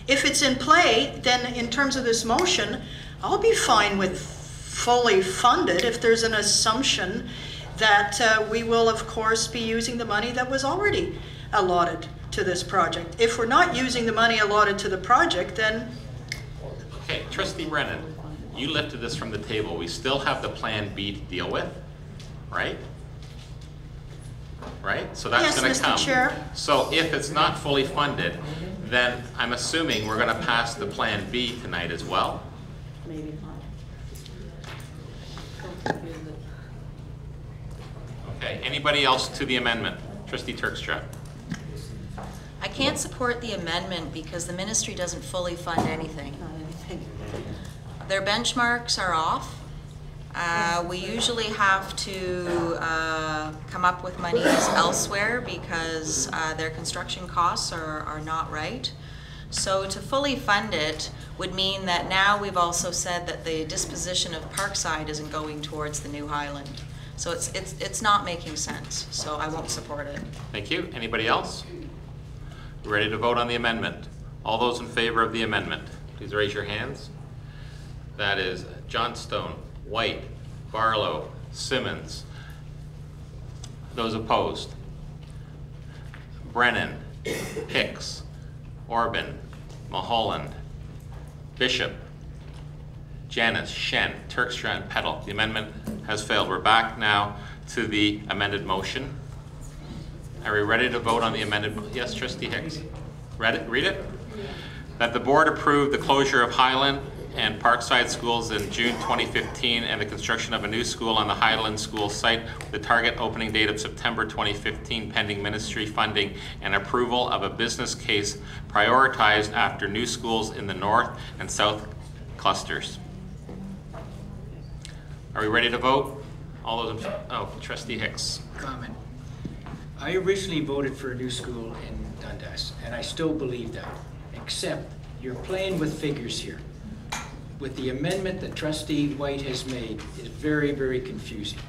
If it's in play, then in terms of this motion, I'll be fine with fully funded if there's an assumption that we will, of course, be using the money that was already allotted to this project. If we're not using the money allotted to the project, then... Okay, Trustee Brennan, you lifted this from the table. We still have the Plan B to deal with, right? Right? So that's going to come. Yes, Mr. Chair. So if it's not fully funded, then I'm assuming we're going to pass the Plan B tonight as well. Okay, anybody else to the amendment? Trustee Turkstra. I can't support the amendment because the ministry doesn't fully fund anything. Their benchmarks are off. We usually have to come up with monies elsewhere because their construction costs are not right. So to fully fund it would mean that now we've also said that the disposition of Parkside isn't going towards the new Highland. So it's not making sense, so I won't support it. Thank you. Anybody else? Ready to vote on the amendment? All those in favor of the amendment, please raise your hands. That is Johnstone, White, Barlow, Simmons. Those opposed? Brennan, Hicks, Orban, Mulholland, Bishop, Janus, Shen, Turkstra, and Petal. The amendment has failed. We're back now to the amended motion. Are we ready to vote on the amended? Yes, Trustee Hicks. Read it? That the board approve the closure of Highland and Parkside schools in June 2015 and the construction of a new school on the Highland School site with the target opening date of September 2015 pending ministry funding and approval of a business case prioritized after new schools in the north and south clusters. Are we ready to vote? All those in, Trustee Hicks. Comment. I originally voted for a new school in Dundas, and I still believe that, except you're playing with figures here. With the amendment that Trustee White has made is very, very confusing.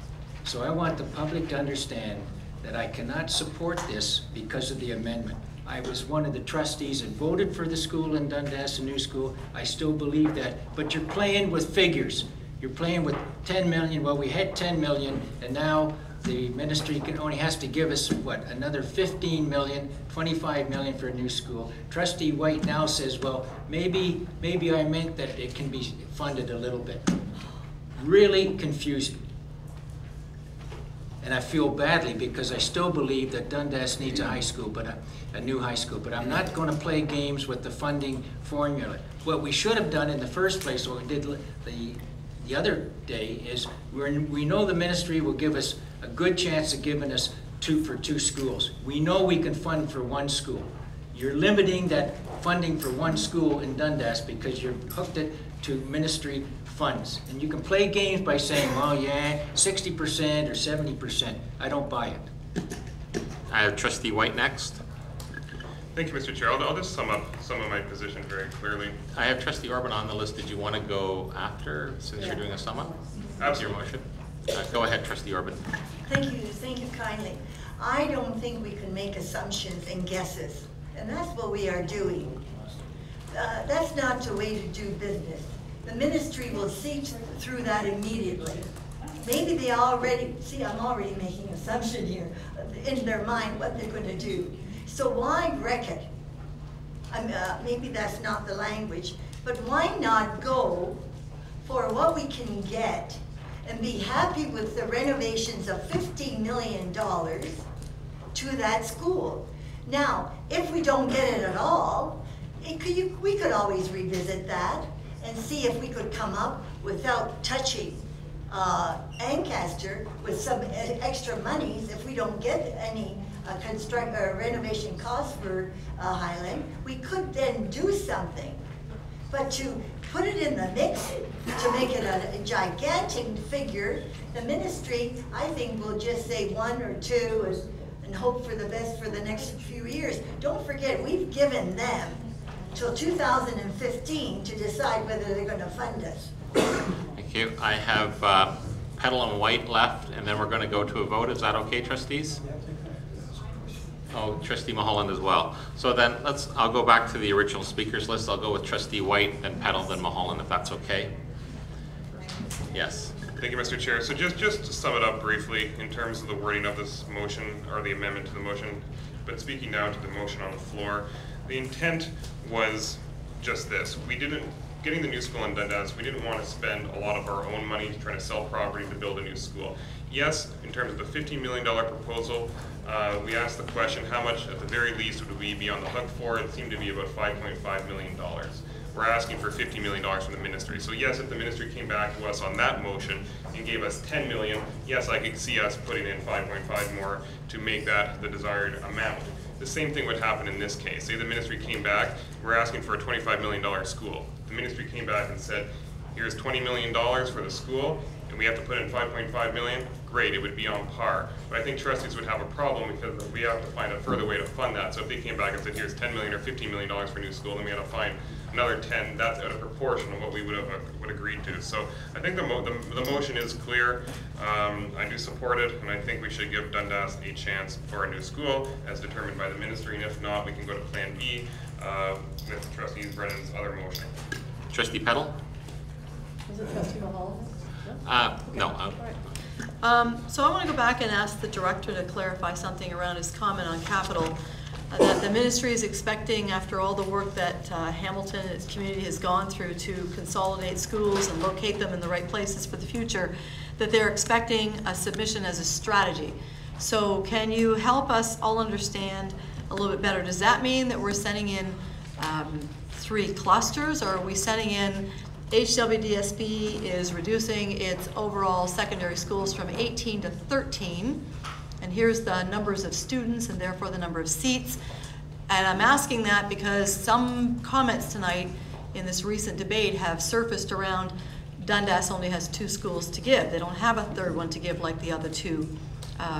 So I want the public to understand that I cannot support this because of the amendment. I was one of the trustees that voted for the school in Dundas, a new school. I still believe that, but you're playing with figures. You're playing with 10 million. Well, we had 10 million, and now the ministry only has to give us, what, another 15 million, 25 million for a new school. Trustee White now says, well, maybe I meant that it can be funded a little bit. Really confusing. And I feel badly because I still believe that Dundas needs a high school, but a new high school. But I'm not going to play games with the funding formula. What we should have done in the first place, what we did the other day, is we know the ministry will give us a good chance of giving us two schools. We know we can fund for one school. You're limiting that funding for one school in Dundas because you're hooked it to ministry funds. And you can play games by saying, well, yeah, 60% or 70%. I don't buy it. I have Trustee White next. Thank you, Mr. Chair. I'll just sum up some of my position very clearly. I have Trustee Orban on the list. Did you want to go after, since you're doing a sum up? That's your motion. Go ahead, Trustee Orban. Thank you kindly. I don't think we can make assumptions and guesses, and that's what we are doing. That's not the way to do business. The ministry will see through that immediately. Maybe they already, see, I'm already making an assumption here in their mind what they're going to do. So why wreck it? Maybe that's not the language, but why not go for what we can get and be happy with the renovations of $15 million to that school? Now, if we don't get it at all, we could always revisit that and see if we could come up without touching Ancaster with some extra monies. If we don't get any renovation costs for Highland, we could then do something. But to put it in the mix, to make it a gigantic figure, the ministry, I think, will just say one or two and hope for the best for the next few years. Don't forget, we've given them till 2015 to decide whether they're going to fund us. Thank you. I have Petal and White left, and then we're going to go to a vote. Is that okay, trustees? Oh, Trustee Mulholland as well. So then I'll go back to the original speakers list. I'll go with Trustee White, then Petal, then Mulholland, if that's okay. Yes. Thank you, Mr. Chair. So just to sum it up briefly, in terms of the wording of this motion, or the amendment to the motion, but speaking now to the motion on the floor, the intent was just this. Getting the new school in Dundas, we didn't want to spend a lot of our own money trying to sell property to build a new school. Yes, in terms of the $15 million proposal, we asked the question, how much at the very least would we be on the hook for? It seemed to be about $5.5 million. We're asking for $50 million from the ministry. So yes, if the ministry came back to us on that motion and gave us $10 million, yes, I could see us putting in 5.5 more to make that the desired amount. The same thing would happen in this case. Say the ministry came back, we're asking for a $25 million school. The ministry came back and said, here's $20 million for the school, and we have to put in 5.5 million, great, it would be on par. But I think trustees would have a problem because we have to find a further way to fund that. So if they came back and said, here's $10 million or $15 million for a new school, then we had to find another 10, that's out of proportion of what we would agreed to. So I think the motion is clear. I do support it, and I think we should give Dundas a chance for a new school as determined by the ministry, and if not, we can go to Plan B with Trustee Brennan's other motion. Trustee Petal? Was it Trustee Mulholland? No. So I want to go back and ask the director to clarify something around his comment on capital. That the ministry is expecting, after all the work that Hamilton and its community has gone through to consolidate schools and locate them in the right places for the future, that they're expecting a submission as a strategy. So can you help us all understand a little bit better? Does that mean that we're sending in 3 clusters, or are we sending in HWDSB is reducing its overall secondary schools from 18 to 13, and here's the numbers of students and therefore the number of seats. And I'm asking that because some comments tonight in this recent debate have surfaced around Dundas only has 2 schools to give. They don't have a third one to give like the other 2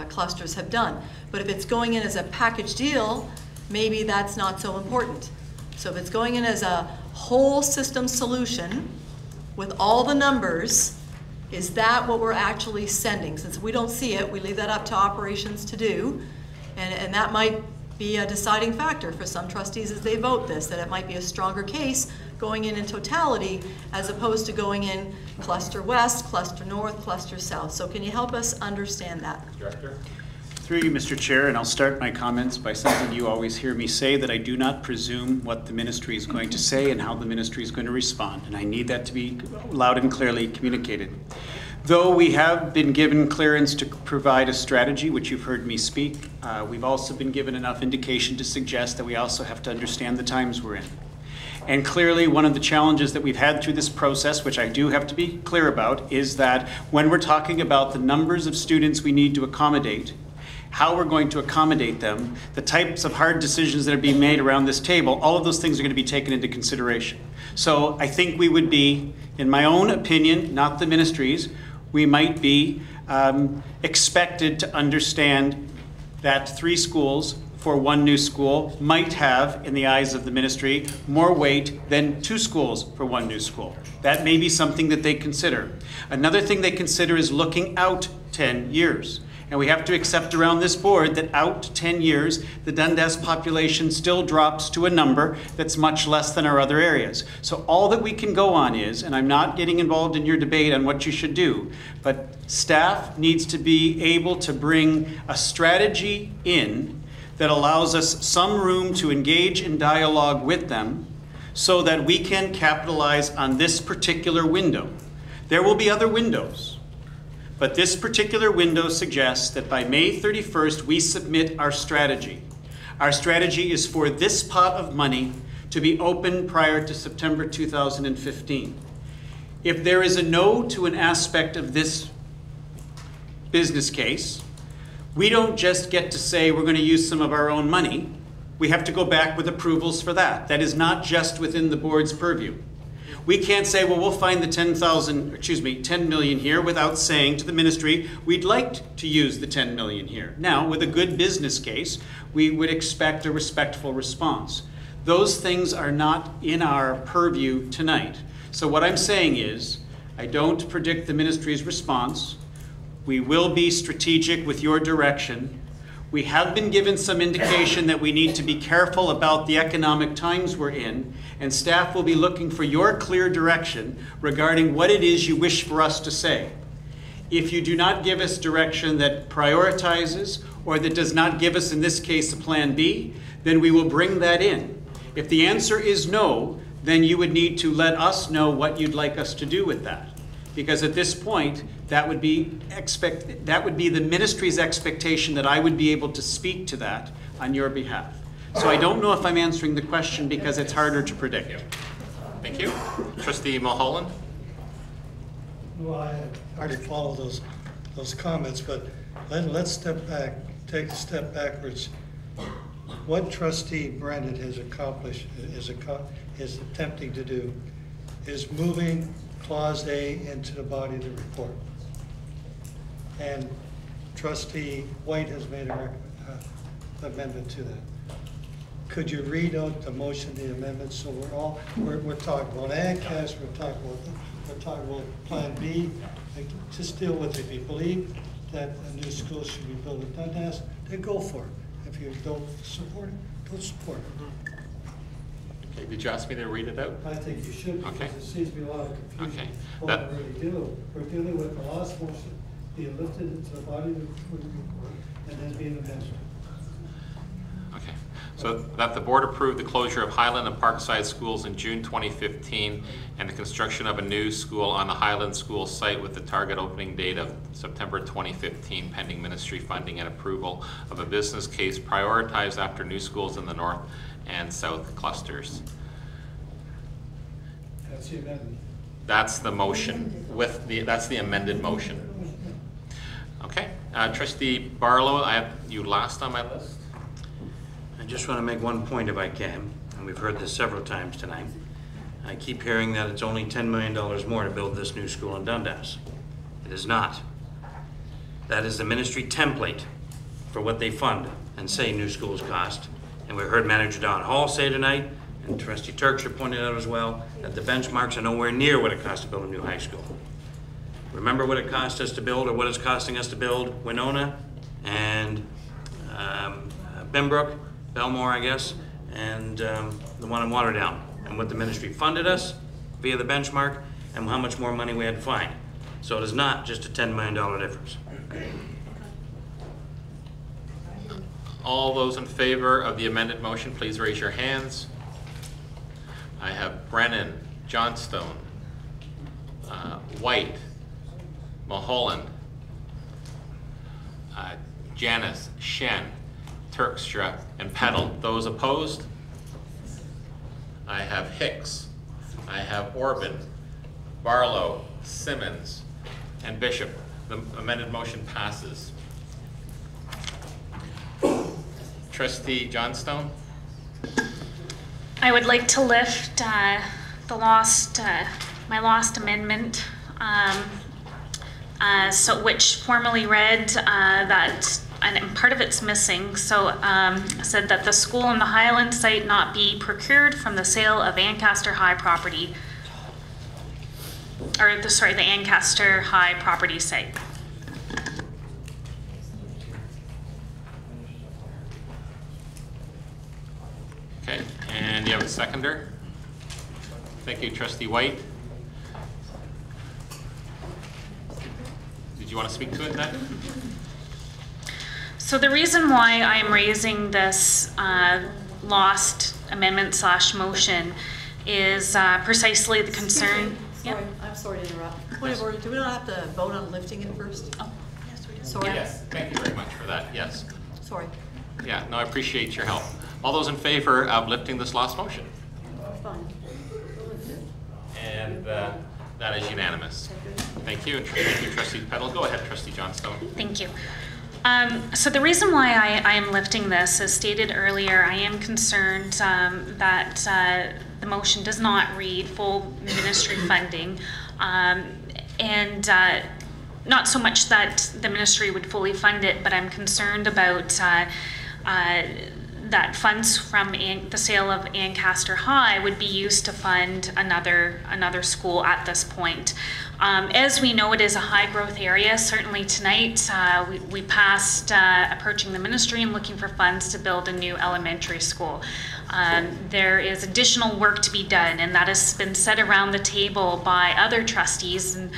clusters have done. But if it's going in as a package deal, maybe that's not so important. So if it's going in as a whole system solution with all the numbers, is that what we're actually sending? Since we don't see it, we leave that up to operations to do, and that might be a deciding factor for some trustees as they vote this, that it might be a stronger case going in totality as opposed to going in cluster west, cluster north, cluster south. So can you help us understand that? Director? Through you, Mr. Chair, and I'll start my comments by something you always hear me say, that I do not presume what the ministry is going to say and how the ministry is going to respond, and I need that to be loud and clearly communicated. Though we have been given clearance to provide a strategy, which you've heard me speak, we've also been given enough indication to suggest that we also have to understand the times we're in. And clearly, one of the challenges that we've had through this process, which I do have to be clear about, is that when we're talking about the numbers of students we need to accommodate, how we're going to accommodate them, the types of hard decisions that are being made around this table, all of those things are going to be taken into consideration. So I think we would be, in my own opinion, not the ministry's, we might be expected to understand that 3 schools for 1 new school might have, in the eyes of the ministry, more weight than 2 schools for 1 new school. That may be something that they consider. Another thing they consider is looking out 10 years. And we have to accept around this board that out 10 years, the Dundas population still drops to a number that's much less than our other areas. So all that we can go on is, and I'm not getting involved in your debate on what you should do, but staff needs to be able to bring a strategy in that allows us some room to engage in dialogue with them so that we can capitalize on this particular window. There will be other windows. But this particular window suggests that by May 31st, we submit our strategy. Our strategy is for this pot of money to be open prior to September 2015. If there is a no to an aspect of this business case, we don't just get to say we're going to use some of our own money. We have to go back with approvals for that. That is not just within the board's purview. We can't say, well, we'll find the 10 million here without saying to the ministry, we'd like to use the 10 million here. Now, with a good business case, we would expect a respectful response. Those things are not in our purview tonight. So what I'm saying is, I don't predict the ministry's response. We will be strategic with your direction. We have been given some indication that we need to be careful about the economic times we're in, and staff will be looking for your clear direction regarding what it is you wish for us to say. If you do not give us direction that prioritizes or that does not give us, in this case, a plan B, then we will bring that in. If the answer is no, then you would need to let us know what you'd like us to do with that. Because at this point, that would be the ministry's expectation that I would be able to speak to that on your behalf. So I don't know if I'm answering the question because it's harder to predict. Thank you. Trustee Mulholland? Well, I already follow those comments, but let's step back, take a step backwards. What Trustee Brennan has accomplished, is attempting to do, is moving Clause A into the body of the report. And Trustee White has made an amendment to that. Could you read out the motion, the amendment, so we're talking about ANCAS, we're talking about Plan B. Just deal with it. If you believe that a new school should be built at Dundas, then go for it. If you don't support it, don't support it. Okay, did you ask me to read it out? I think you should, because Okay. it seems to be a lot of confusion. Okay. What we're really doing, we're dealing with the last motion being lifted into the body of the report and then being amended. Okay. So that the board approved the closure of Highland and Parkside schools in June 2015 and the construction of a new school on the Highland School site with the target opening date of September 2015, pending ministry funding and approval of a business case prioritized after new schools in the north and south clusters. That's the amendment. That's the motion that's the amended motion. Okay. Trustee Barlow, I have you last on my list. I just want to make one point if I can, and we've heard this several times tonight. I keep hearing that it's only $10 million more to build this new school in Dundas. It is not. That is the ministry template for what they fund and say new schools cost. And we heard Manager Don Hall say tonight, and Trustee Turkshire pointed out as well, that the benchmarks are nowhere near what it costs to build a new high school. Remember what it cost us to build, or what it's costing us to build Winona and Benbrook, Belmore, I guess, and the one in Waterdown, and what the ministry funded us via the benchmark, and how much more money we had to find. So it is not just a $10 million difference. All those in favor of the amended motion, please raise your hands. I have Brennan, Johnstone, White, Mulholland, Janice, Shen, Turkstra, and Peddle. Those opposed? I have Hicks, I have Orban, Barlow, Simmons, and Bishop. The amended motion passes. Trustee Johnstone? I would like to lift my lost amendment, which formally read that, and part of it's missing, so said that the school on the Highland site not be procured from the sale of Ancaster High property, or the Ancaster High property site. Okay, and you have a seconder? Thank you, Trustee White. Did you want to speak to it then? So the reason why I am raising this lost amendment / motion is precisely the concern. Sorry, I'm sorry to interrupt. Point of order, do we not have to vote on lifting it first? Oh, yes, we do. Sorry. Yes, thank you very much for that, yes. Sorry. Yeah, no, I appreciate your help. All those in favor of lifting this lost motion? Fine. And that is unanimous. Thank you, and thank you, Trustee Peddle. Go ahead, Trustee Johnstone. Thank you. So the reason why I am lifting this, as stated earlier, I am concerned that the motion does not read full ministry funding, and not so much that the ministry would fully fund it, but I'm concerned about that funds from the sale of Ancaster High would be used to fund another school at this point. As we know, it is a high-growth area. Certainly tonight, we passed approaching the ministry and looking for funds to build a new elementary school. There is additional work to be done, and that has been said around the table by other trustees, and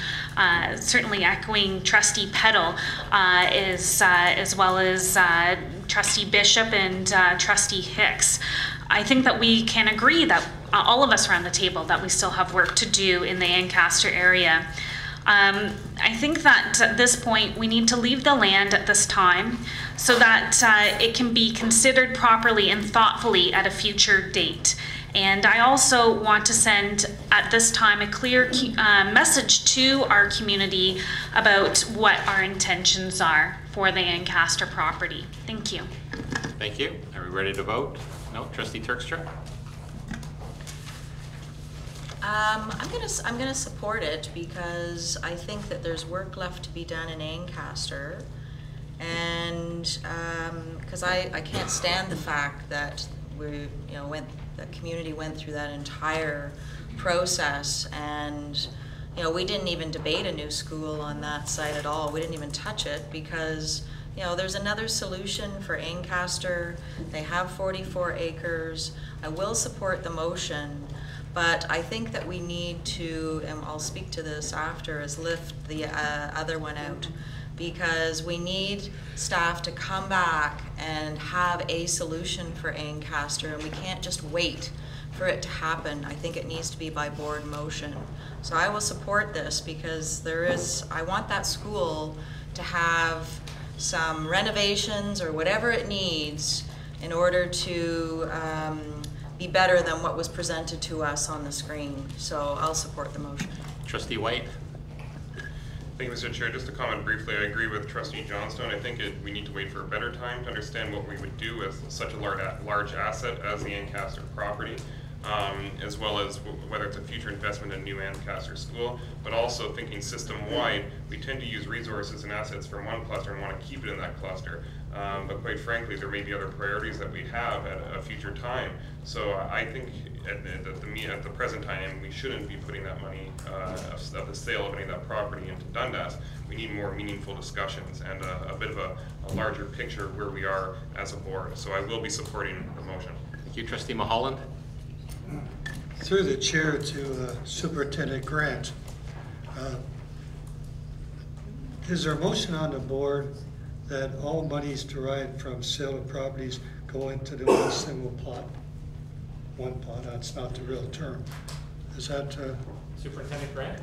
certainly echoing Trustee Peddle, as well as Trustee Bishop and Trustee Hicks. I think that we can agree that all of us around the table that we still have work to do in the Ancaster area. I think that at this point we need to leave the land at this time so that it can be considered properly and thoughtfully at a future date. And I also want to send at this time a clear message to our community about what our intentions are for the Ancaster property. Thank you. Thank you. Are we ready to vote? No? Trustee Terkstra? I'm gonna support it because I think that there's work left to be done in Ancaster, and because I can't stand the fact that the community went through that entire process, and we didn't even debate a new school on that site at all. We didn't even touch it because there's another solution for Ancaster. They have 44 acres. I will support the motion. But I think that we need to, and I'll speak to this after, is lift the other one out, because we need staff to come back and have a solution for Ancaster, and we can't just wait for it to happen. I think it needs to be by board motion. So I will support this because I want that school to have some renovations or whatever it needs in order to be better than what was presented to us on the screen. So I'll support the motion. Trustee White? Thank you, Mr. Chair. Just to comment briefly, I agree with Trustee Johnstone. I think we need to wait for a better time to understand what we would do with such a large asset as the Ancaster property, as well as whether it's a future investment in a new Ancaster school, but also thinking system-wide, we tend to use resources and assets from one cluster and want to keep it in that cluster. But quite frankly, there may be other priorities that we have at a future time. So I think at the present time, we shouldn't be putting that money of the sale of any of that property into Dundas. We need more meaningful discussions and a bit of a larger picture of where we are as a board. So I will be supporting the motion. Thank you. Trustee Mulholland? Through the chair to Superintendent Grant, is there a motion on the board that all monies derived from sale of properties go into the one single pot? One pot, that's not the real term. Is that... Superintendent Grant?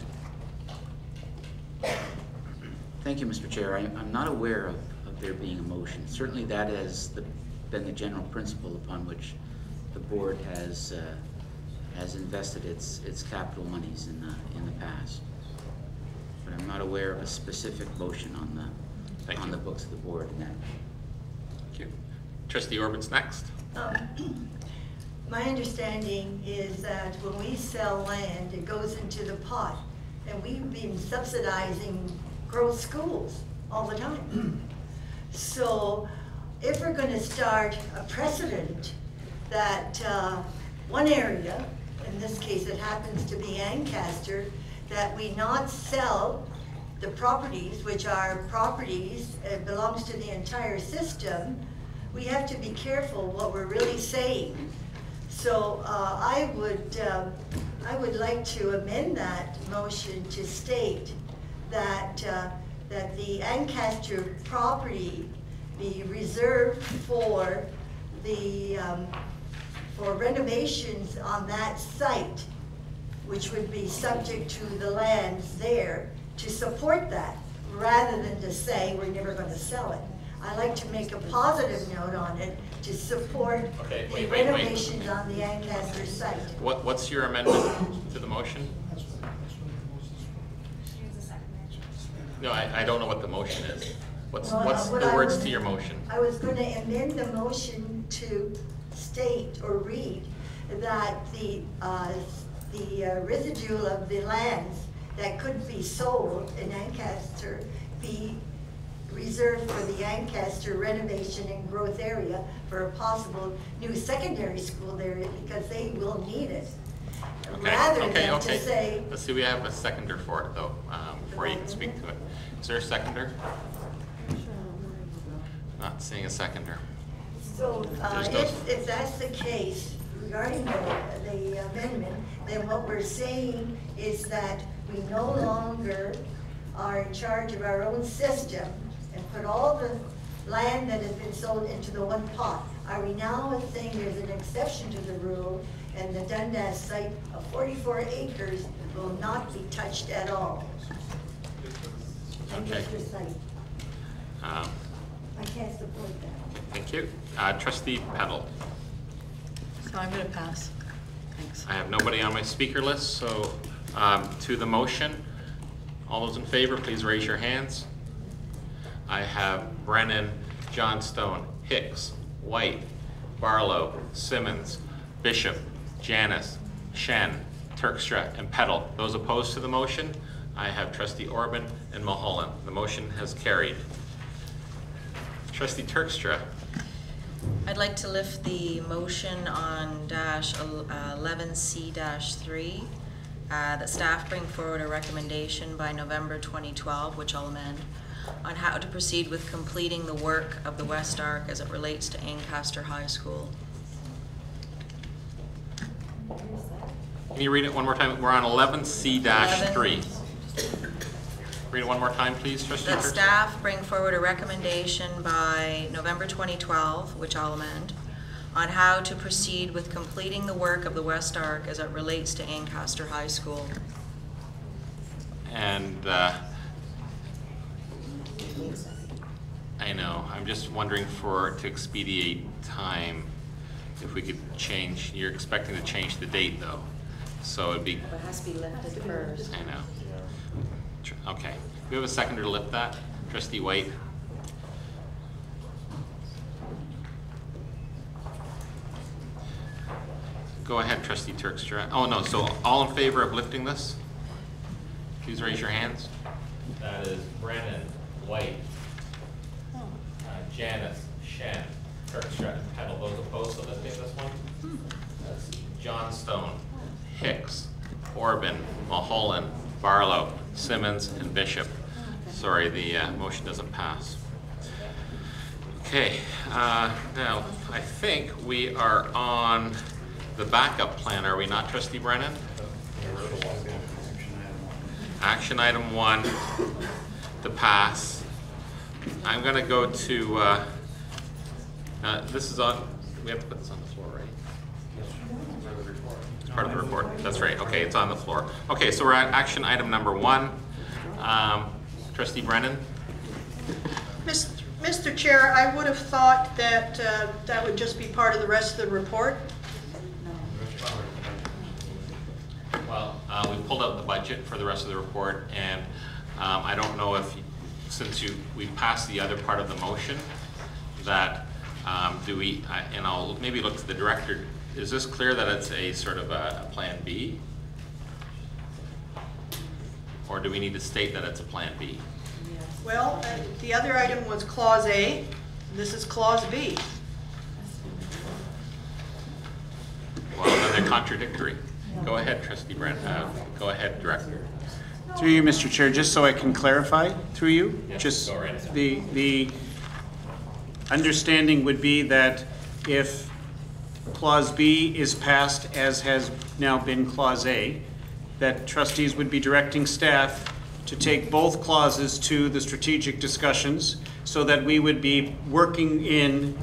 Thank you, Mr. Chair. I'm not aware of there being a motion. Certainly that has been the general principle upon which the board has invested its capital monies in the past. But I'm not aware of a specific motion on the books of the board in that. Thank you. Trustee Orban's next. My understanding is that when we sell land, it goes into the pot, and we've been subsidizing growth schools all the time. So if we're going to start a precedent that one area, in this case it happens to be Ancaster, that we not sell the properties, which are properties, it belongs to the entire system, we have to be careful what we're really saying. So I would like to amend that motion to state that that the Ancaster property be reserved for the for renovations on that site, which would be subject to the lands there, to support that, rather than to say we're never going to sell it. I like to make a positive note on it to support the renovations on the Ancaster site. What's your amendment to the motion? No, I don't know what the motion is. What's the words to your motion? I was going to amend the motion to state or read that the residual of the lands that could be sold in Ancaster be reserved for the Ancaster renovation and growth area for a possible new secondary school there, because they will need it. rather Okay, than okay. to say, Let's see, we have a seconder for it though, before you can speak to it. Is there a seconder? Not seeing a seconder. so There's no- if that's the case regarding the amendment, then what we're saying is that we no longer are in charge of our own system and put all the land that has been sold into the one pot. Are we now saying there's an exception to the rule and the Dundas site of 44 acres will not be touched at all? And Okay. Mr. Site, I can't support that. Thank you. Trustee Peddle. So I'm gonna pass. Thanks. I have nobody on my speaker list, so to the motion, all those in favor, please raise your hands. I have Brennan, Johnstone, Hicks, White, Barlow, Simmons, Bishop, Janis, Shen, Turkstra, and Peddle. Those opposed to the motion, I have Trustee Orban and Mulholland. The motion has carried. Trustee Turkstra. I'd like to lift the motion on -11C-3, that staff bring forward a recommendation by November 2012, which I'll amend, on how to proceed with completing the work of the West Arc as it relates to Ancaster High School. Can you read it one more time? We're on 11C-3. Read it one more time, please, Trustee That Turkstra. staff bring forward a recommendation by November 2012, which I'll amend, on how to proceed with completing the work of the West Arc as it relates to Ancaster High School. And I know, I'm just wondering to expedite time, if we could change, you're expecting to change the date though. So it'd be, It has to be lifted first. I know. Okay, we have a seconder to lift that. Trustee White. Go ahead, Trustee Turkstra. Oh no, so all in favor of lifting this? Please raise your hands. That is Brennan, White, Janice, Shen, Turkstra, and Peddle. Those opposed to lifting this one? That's Johnstone, Hicks, Orban, Mulholland, Barlow, Simmons, and Bishop. Sorry, the motion doesn't pass. Okay, now I think we are on the backup plan, are we not, Trustee Brennan? Action item 1, to pass. I'm going to go to, this is on, we have to put this on the floor, right? It's part of the report. That's right. Okay, it's on the floor. Okay, so we're at action item number 1. Trustee Brennan? Mr. Chair, I would have thought that that would just be part of the rest of the report. Well, we pulled out the budget for the rest of the report, and I don't know if, since we passed the other part of the motion, that do we, and I'll maybe look to the director, is this clear that it's a sort of a plan B? Or do we need to state that it's a plan B? Well, the other item was Clause A, and this is Clause B. Well, then they're contradictory. Go ahead, Trustee Brent. Go ahead, Director. Through you, Mr. Chair, just so I can clarify, through you, Yes, just go right ahead. the understanding would be that if Clause B is passed, as has now been Clause A, that trustees would be directing staff to take both clauses to the strategic discussions so that we would be working in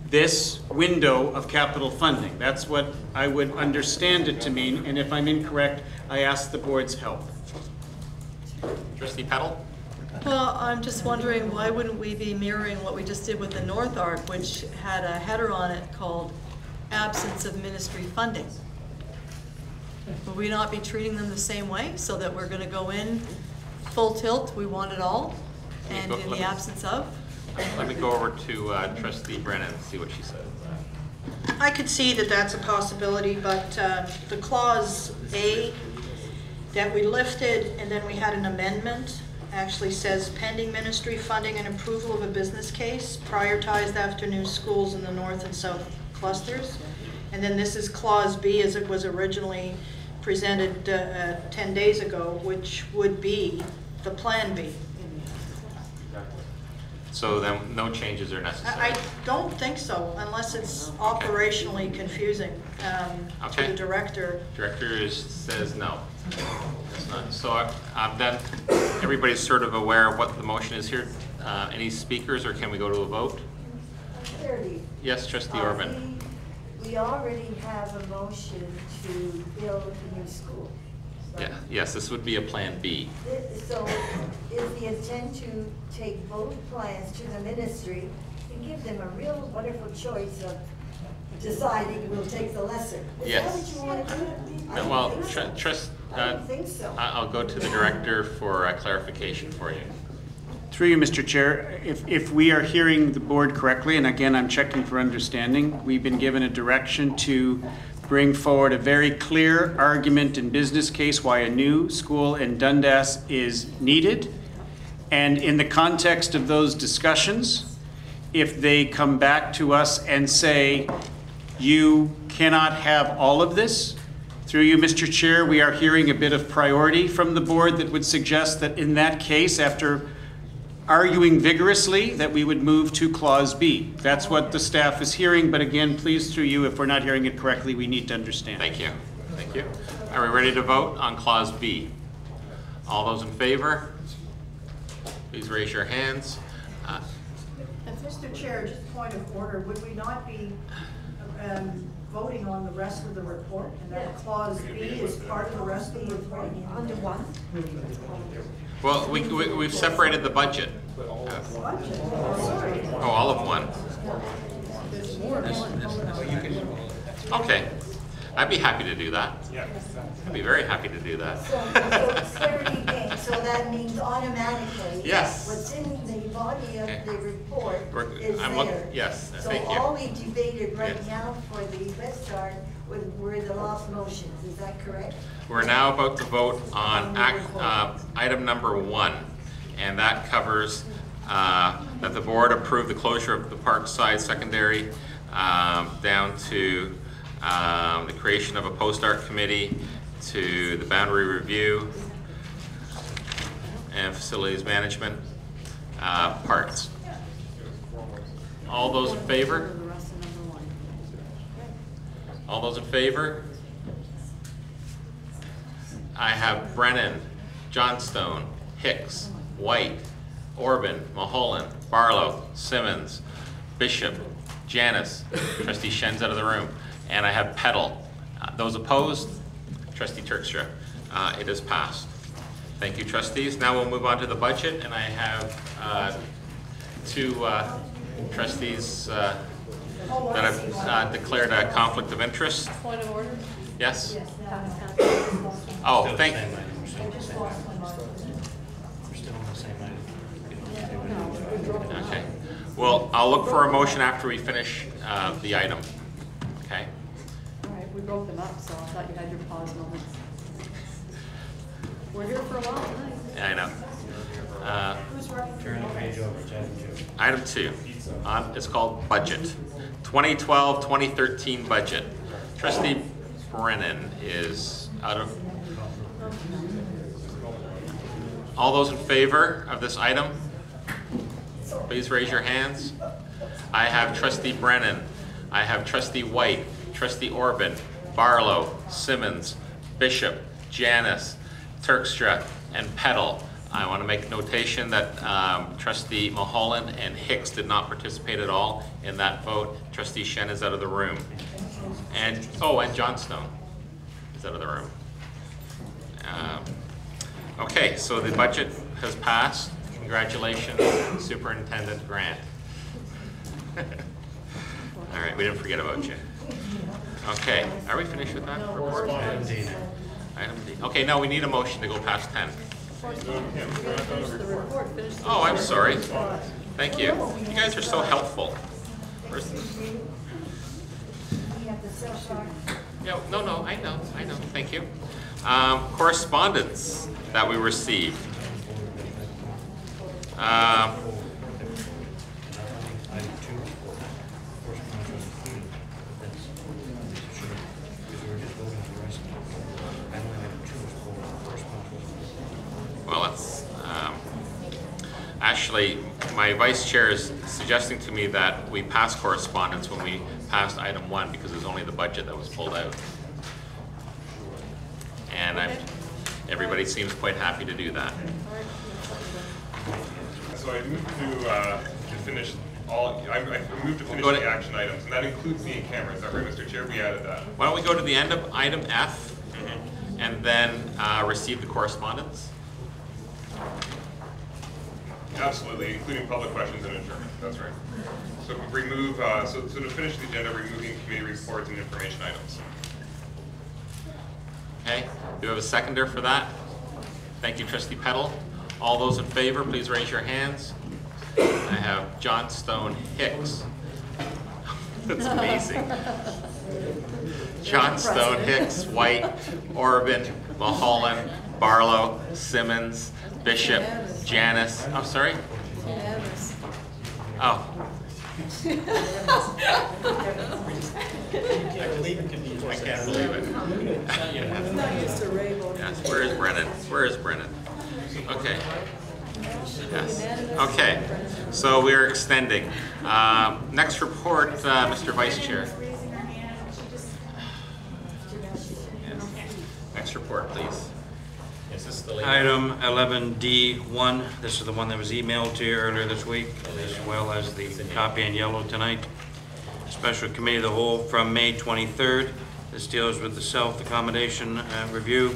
this window of capital funding. That's what I would understand it to mean, and if I'm incorrect, I ask the board's help. Trustee Peddle? Well, I'm just wondering, why wouldn't we be mirroring what we just did with the North Arc, which had a header on it called absence of ministry funding? Would we not be treating them the same way, so that we're gonna go in full tilt, we want it all, and in the absence of? Let me go over to Trustee Brennan and see what she says. I could see that that's a possibility, but the Clause A that we lifted and then we had an amendment actually says pending ministry funding and approval of a business case prioritized after new schools in the north and south clusters. And then this is Clause B as it was originally presented 10 days ago, which would be the Plan B. So then no changes are necessary? I don't think so, unless it's operationally confusing to the director. Director says no. It's not. So then everybody's sort of aware of what the motion is here. Any speakers, or can we go to a vote? Clearly. Yes, Trustee Orban. We already have a motion to build a new school. Yeah. Yes, this would be a Plan B. So is the intent to take both plans to the ministry and give them a real wonderful choice of deciding we'll take the lesser? Is that what you want to do? I don't think so. I'll go to the director for clarification for you. Through you, Mr. Chair, if we are hearing the board correctly, and again, I'm checking for understanding, we've been given a direction to bring forward a very clear argument and business case why a new school in Dundas is needed. And in the context of those discussions, if they come back to us and say, you cannot have all of this, through you, Mr. Chair, we are hearing a bit of priority from the board that would suggest that in that case, after arguing vigorously, that we would move to Clause B. That's what the staff is hearing, but again, please, through you, if we're not hearing it correctly, we need to understand. Thank you. Thank you. Are we ready to vote on Clause B? All those in favor, please raise your hands. Mr. Chair, just a point of order, would we not be voting on the rest of the report? And that Clause B is part of the rest of the report? Under one? Well, we've separated the budget. Oh, all of one. Okay. I'd be happy to do that. I'd be very happy to do that. So it's clarity gain, so that means automatically yes. What's in the body of the report is there. Yes, so thank you. All we debated right now for the Westard were the lost motions, is that correct? We're now about to vote on item number 1, and that covers that the board approved the closure of the Parkside Secondary down to the creation of a post-art committee, to the boundary review and facilities management parts. All those in favor? All those in favor? I have Brennan, Johnstone, Hicks, White, Orban, Mulholland, Barlow, Simmons, Bishop, Janice, Trustee Shen's out of the room, and I have Peddle. Those opposed? Trustee Turkstra. It is passed. Thank you, trustees. Now we'll move on to the budget, and I have two trustees that have declared a conflict of interest. Point of order? Yes? Oh, thank you. Okay. Well, I'll look for a motion after we finish the item. Okay? All right, we broke them up, so I thought you had your pause moments. We're here for a while tonight. Yeah, I know. Turn the page over, Item 2. It's called Budget. 2012-2013 Budget. Trustee Brennan is out of... All those in favor of this item, please raise your hands. I have Trustee Brennan. I have Trustee White, Trustee Orban, Barlow, Simmons, Bishop, Janice, Turkstra, and Peddle. I want to make notation that Trustee Mulholland and Hicks did not participate at all in that vote. Trustee Shen is out of the room. And Johnstone is out of the room. Okay, so the budget has passed. Congratulations, Superintendent Grant. All right, we didn't forget about you. Okay, are we finished with that report? Item D. Okay, no, we need a motion to go past 10. Oh, I'm sorry. Thank you. You guys are so helpful. Yeah, no, I know. Thank you. Correspondence that we received. Actually, my vice chair is suggesting to me that we pass correspondence when we passed item 1 because it's only the budget that was pulled out. And everybody seems quite happy to do that. So I move to finish all, I move to finish the action items, and that includes the in-camera. Is that right, Mr. Chair? We added that. Why don't we go to the end of item F and then receive the correspondence? Absolutely, including public questions and adjournment. That's right. So remove, so to finish the agenda, removing committee reports and information items. Okay, do we have a seconder for that? Thank you, Trustee Petal. All those in favor, please raise your hands. I have Johnstone Hicks. That's amazing. Johnstone, Hicks, White, Orban, Mulholland, Barlow, Simmons, Bishop, Janice. I'm sorry? Oh. I can't believe it. Yes, where is Brennan? Where is Brennan? Okay. Yes. Okay. So we're extending. Next report, Mr. Vice Chair. Next report, please. Is this the Item 11D1, this is the one that was emailed to you earlier this week, as well as the copy in yellow tonight. Special Committee of the Whole from May 23rd. This deals with the self-accommodation review.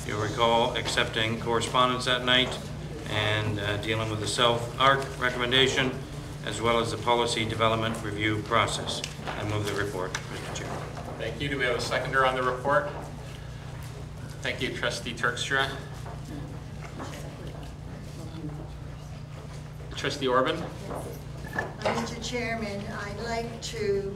You'll recall accepting correspondence that night and dealing with the self-ARC recommendation, as well as the policy development review process. I move the report, Mr. Chair. Thank you. Do we have a seconder on the report? Thank you, Trustee Terkstra. Trustee Orban? Mr. Chairman, I'd like to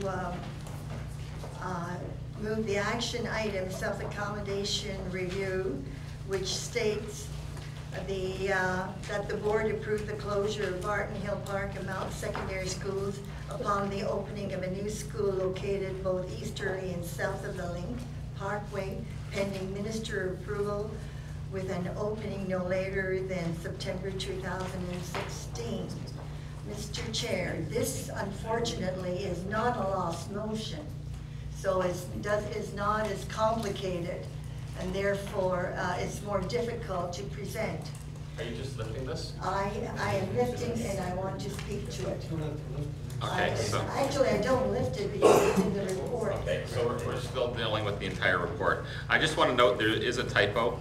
move the action item self-accommodation review, which states that the board approved the closure of Barton Hill Park and Mount Secondary Schools upon the opening of a new school located both easterly and south of the Link Parkway, pending minister approval, with an opening no later than September 2016. Mr. Chair, this unfortunately is not a lost motion, so it's not as complicated, and therefore it's more difficult to present. Are you just lifting this? I am lifting and I want to speak to it. Okay, so. Actually, I don't lift it because it's in the report. Okay, so we're still dealing with the entire report. I just want to note there is a typo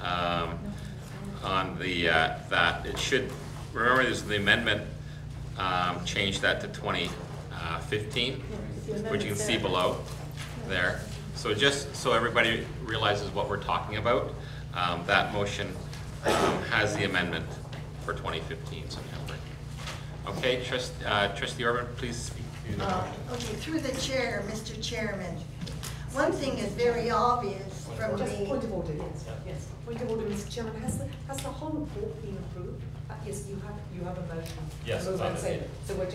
on the, that it should, remember there's the amendment changed that to 2015, which you can see below there. So just so everybody realizes what we're talking about, that motion has the amendment for 2015 September. Okay, Trustee Orban, please speak. Okay, through the chair, Mr. Chairman. One thing is very obvious from the... Point of order, yes. Point of order, Mr. Chairman. Has the whole report been approved? Yes, you have a motion. Yes, it's on the table. So we're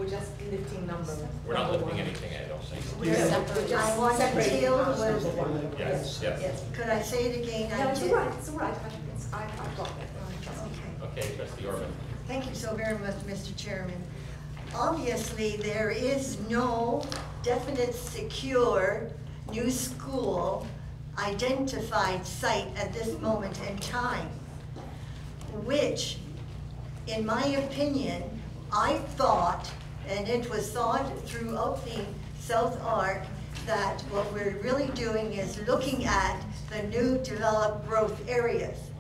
just lifting number. We're not lifting anything, I don't think. I want to deal with... Yes. Could I say it again? No, it's all right, it's all right. I've got it. Okay, Trustee Orban. Thank you so very much, Mr. Chairman. Obviously, there is no definite, secure new school identified site at this moment in time, which, in my opinion, I thought, and it was thought throughout the South Arc, that what we're really doing is looking at the new developed growth areas.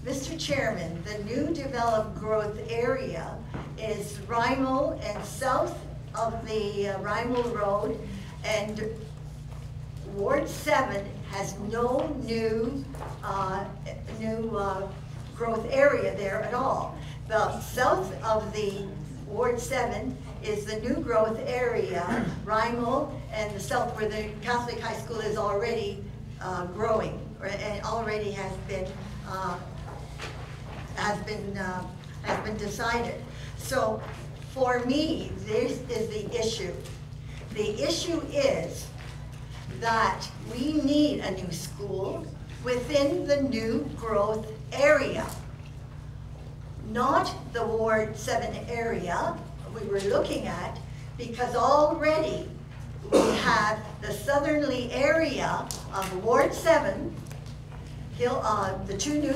Mr. Chairman, the new developed growth area is Rymel and south of the Rymel Road, and Ward 7 has no new growth area there at all. The south of the Ward 7 is the new growth area, Rymel, and the south where the Catholic High School is already growing, and already has been decided. So for me, this is the issue. The issue is that we need a new school within the new growth area. not the Ward 7 area we were looking at, because already we have the southerly area of Ward 7, the two new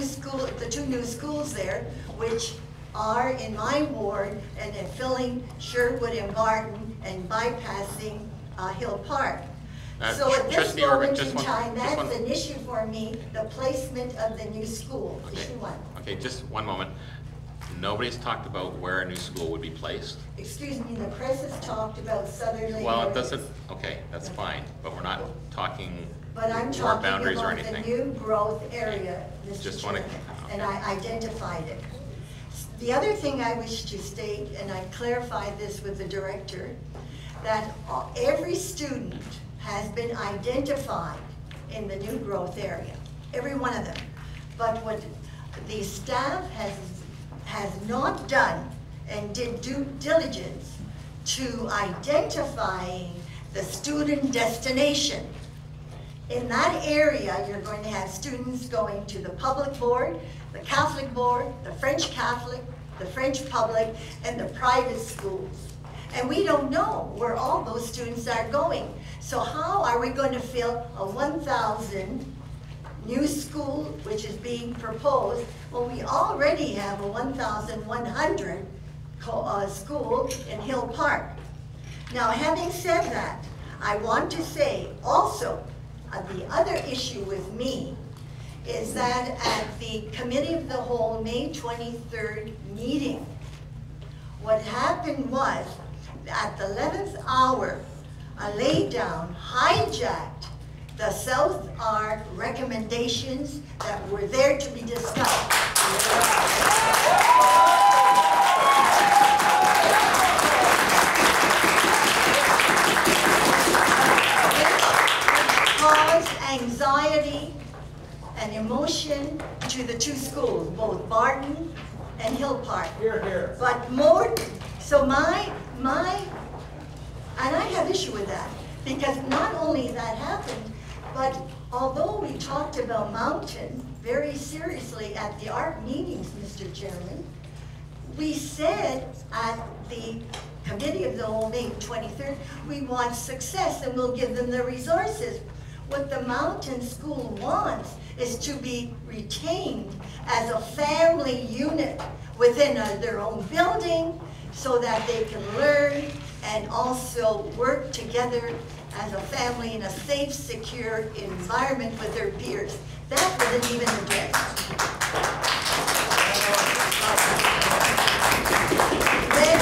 schools there, which are in my ward, and then filling Sherwood and Barton and bypassing Hill Park. So at this Trustee Orban, moment in time, that's an issue for me, the placement of the new school, issue one. Okay, just one moment. Nobody's talked about where a new school would be placed. Excuse me, the press has talked about southerly Well, it areas. doesn't, okay, that's fine, but we're not talking But I'm ward talking boundaries or about the anything. new growth area, Mr. Just wanna- Chairman, and I identified it. The other thing I wish to state, and I clarified this with the director, that every student has been identified in the new growth area, every one of them. But what the staff has not done and did due diligence to identifying the student destination. In that area, you're going to have students going to the public board, the Catholic board, the French Catholic, the French public, and the private schools. And we don't know where all those students are going. So how are we going to fill a 1,000 new school, which is being proposed? Well, we already have a 1,100 school in Hill Park. Now, having said that, I want to say also, the other issue with me is that at the Committee of the Whole May 23rd meeting, what happened was, at the 11th hour, a laydown hijacked the South Arc recommendations that were there to be discussed. Which caused anxiety and emotion to the two schools, both Barton and Hill Park. Here, here. But more, so and I have issue with that, because not only that happened, but although we talked about Mountain very seriously at the ARC meetings, Mr. Chairman, we said at the Committee of the Whole May 23rd, we want success and we'll give them the resources. What the Mountain School wants is to be retained as a family unit within their own building, so that they can learn and also work together as a family in a safe, secure environment with their peers. That wasn't even addressed. Then,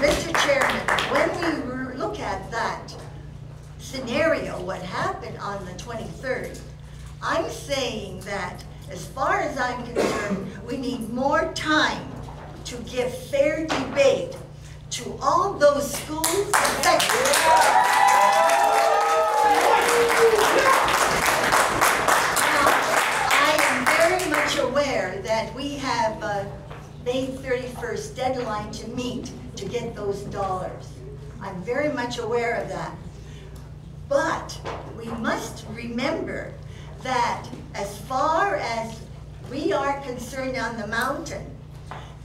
Mr. Chairman, when we look at that scenario, what happened on the 23rd, I'm saying that as far as I'm concerned, we need more time to give fair debate to all those schools affected. Now, I am very much aware that we have a May 31st deadline to meet to get those dollars. I'm very much aware of that. But we must remember that as far as we are concerned on the Mountain,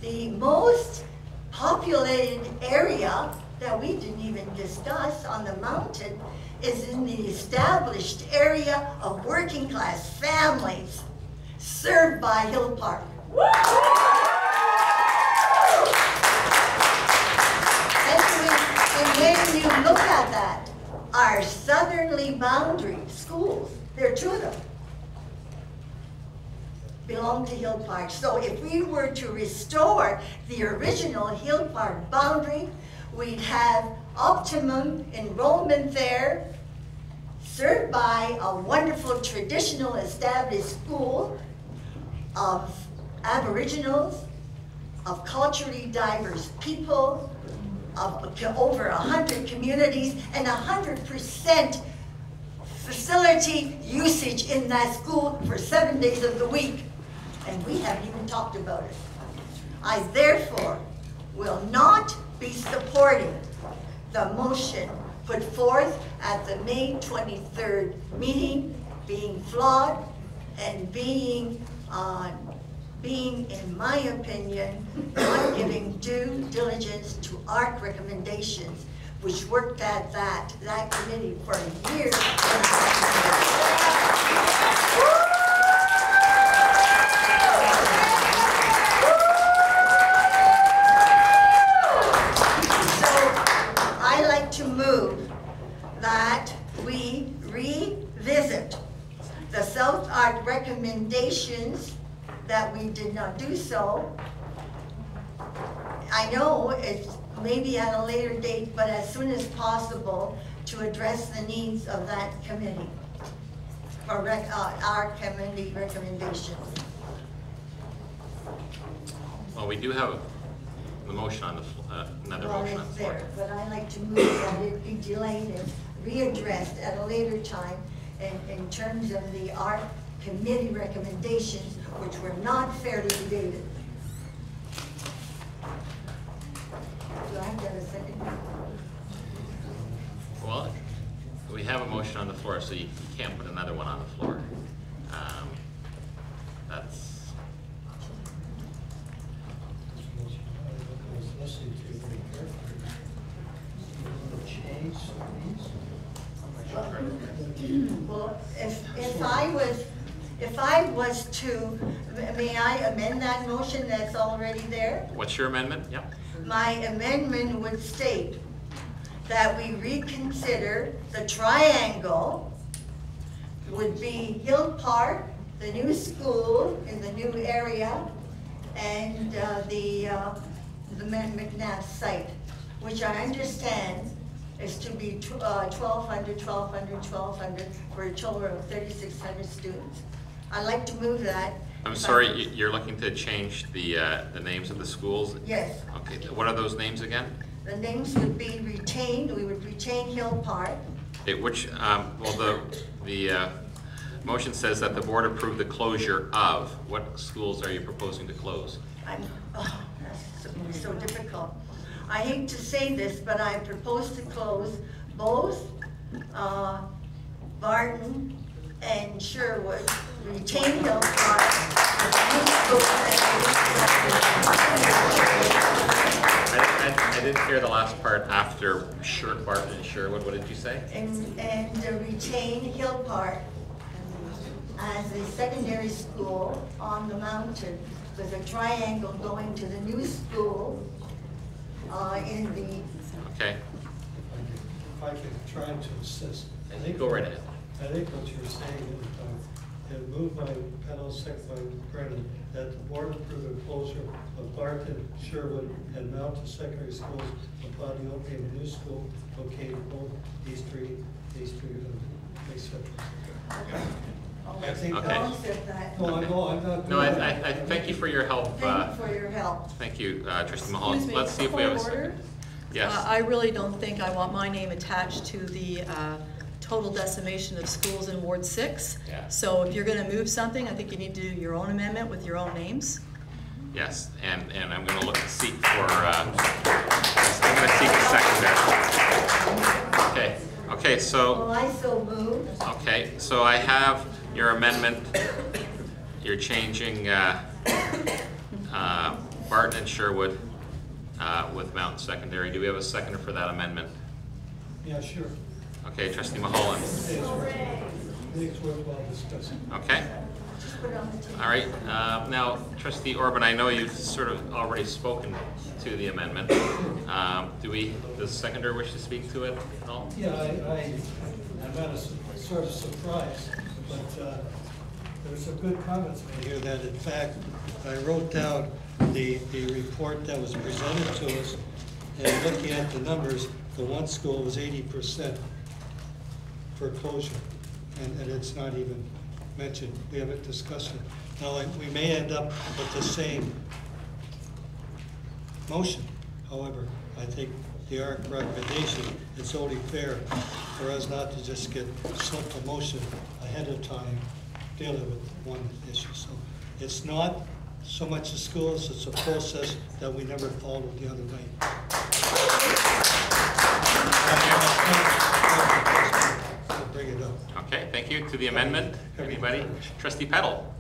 the most populated area that we didn't even discuss on the Mountain is in the established area of working class families served by Hill Park. And when you look at that, our southerly boundary schools, there are two of them, belong to Hill Park. So if we were to restore the original Hill Park boundary, we'd have optimum enrollment there, served by a wonderful traditional established school of Aboriginals, of culturally diverse people, of over 100 communities, and 100% facility usage in that school for 7 days of the week. And we haven't even talked about it. I therefore will not be supporting the motion put forth at the May 23rd meeting, being flawed and being being, in my opinion, not giving due diligence to ARC recommendations, which worked at that committee for years. I like to move that we revisit the South Arc recommendations that we did not do so. I know it's maybe at a later date, but as soon as possible to address the needs of that committee or our committee recommendations. Well, we do have the motion on the, another motion on the floor. There, but I like to move that it be delayed and readdressed at a later time in terms of the ARC committee recommendations, which were not fairly debated. Do I have a second? Well, we have a motion on the floor, so you can't put another one on the floor. That's. Well, if I was to, may I amend that motion that's already there? What's your amendment? Yep. My amendment would state that we reconsider the triangle would be Hill Park, the new school in the new area, and the McNabb site, which I understand is to be 1,200 for a total of 3,600 students. I'd like to move that. I'm sorry, you're looking to change the names of the schools? Yes. Okay, what are those names again? The names would be retained. We would retain Hill Park. Okay, which, well, the motion says that the board approved the closure of. What schools are you proposing to close? That's so difficult. I hate to say this, but I propose to close both Barton and Sherwood, retain Hill Park. I didn't hear the last part after Barton and Sherwood. What did you say? And retain Hill Park as a secondary school on the mountain with a triangle going to the new school in the... Okay. If I could try to assist. Go right ahead. I think what you're saying is, moved by Peddle, second by Brennan, that the board approve the closure of Barton, Sherwood, and Mountain Secondary Schools upon the opening of a new school located both these three, etc. I think okay. No, I'm not. No, I thank you for your help. Thank you for your help. Thank you, Trustee Mahal. Excuse me, Let's see if we have a point of order. second. Yes. I really don't think I want my name attached to the total decimation of schools in Ward 6. Yeah. So if you're going to move something, I think you need to do your own amendment with your own names. Yes, and I'm going to look to seek for, I'm going to seek a second there. Okay, so. Well, I so move. Okay, so I have your amendment. You're changing Barton and Sherwood with Mountain Secondary. Do we have a seconder for that amendment? Yeah, sure. Okay, Trustee Maholan. It's worthwhile discussing. Okay. All right. Now, Trustee Orban, I know you've sort of already spoken to the amendment. Does the seconder wish to speak to it at all? Yeah, I'm at a sort of surprise, but there's some good comments made here that, in fact, I wrote down the report that was presented to us, and looking at the numbers, the one school was 80% for closure, and it's not even mentioned. We haven't discussed it. Now, we may end up with the same motion. However, I think the ARC recommendation, it's only fair for us not to just get simple motion ahead of time dealing with one issue. So it's not so much the schools, it's a process that we never followed the other way. Bring it up. Okay, thank you. To the amendment, anybody? Trustee Peddle.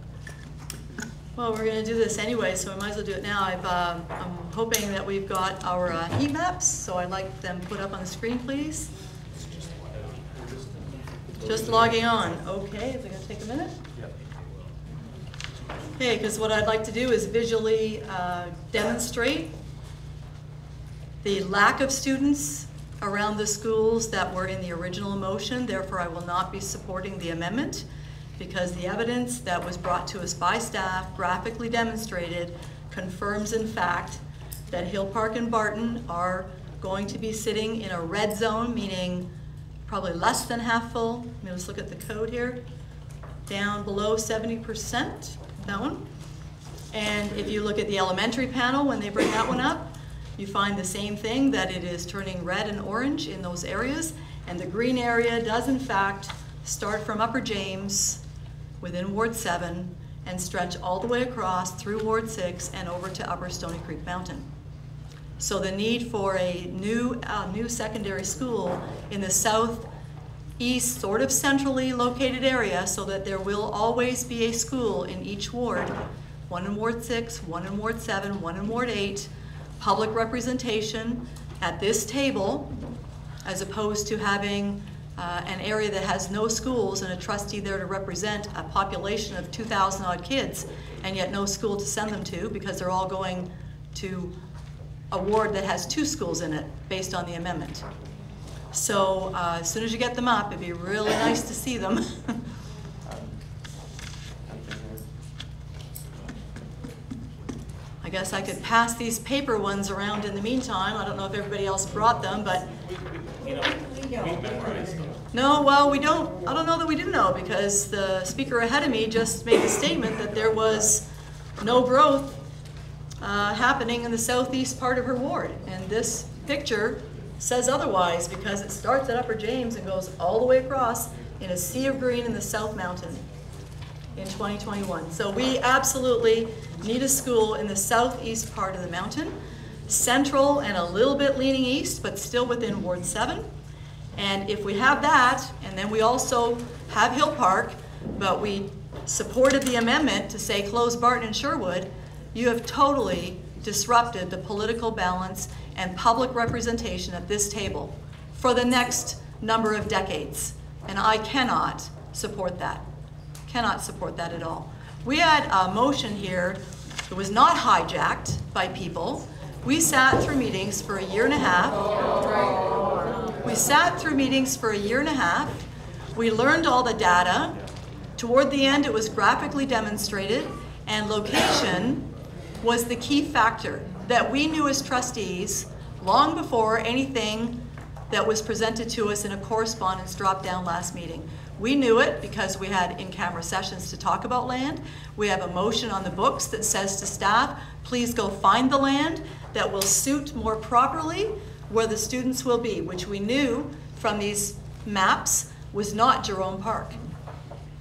Well, we're going to do this anyway, so I might as well do it now. I'm hoping that we've got our heat maps, so I'd like them put up on the screen, please. Just logging on. Okay, is it going to take a minute? Okay, because what I'd like to do is visually demonstrate the lack of students around the schools that were in the original motion. Therefore, I will not be supporting the amendment, because the evidence that was brought to us by staff, graphically demonstrated, confirms in fact that Hill Park and Barton are going to be sitting in a red zone, meaning probably less than half full. Let's look at the code here. Down below 70%, that one. And if you look at the elementary panel, when they bring that one up, you find the same thing, that it is turning red and orange in those areas. And the green area does in fact start from Upper James within Ward 7 and stretch all the way across through Ward 6 and over to Upper Stony Creek Mountain. So the need for a new secondary school in the southeast, sort of centrally located area, so that there will always be a school in each ward, one in Ward 6, one in Ward 7, one in Ward 8, public representation at this table, as opposed to having an area that has no schools and a trustee there to represent a population of 2,000 odd kids, and yet no school to send them to, because they're all going to a ward that has 2 schools in it based on the amendment. So as soon as you get them up, it'd be really nice to see them. I guess I could pass these paper ones around in the meantime. I don't know if everybody else brought them, but no, well, we don't. I don't know that we do know, because the speaker ahead of me just made a statement that there was no growth happening in the southeast part of her ward. And this picture says otherwise, because it starts at Upper James and goes all the way across in a sea of green in the South Mountain in 2021. So we absolutely need a school in the southeast part of the mountain, central and a little bit leaning east, but still within Ward 7. And if we have that, and then we also have Hill Park, but we supported the amendment to say close Barton and Sherwood, you have totally disrupted the political balance and public representation at this table for the next number of decades. And I cannot support that. Cannot support that at all. We had a motion here that was not hijacked by people. We sat through meetings for a year and a half. We sat through meetings for a year and a half. We learned all the data. Toward the end, it was graphically demonstrated, and location was the key factor that we knew as trustees long before anything that was presented to us in a correspondence dropped down last meeting. We knew it because we had in-camera sessions to talk about land. We have a motion on the books that says to staff, please go find the land that will suit more properly where the students will be, which we knew from these maps was not Jerome Park.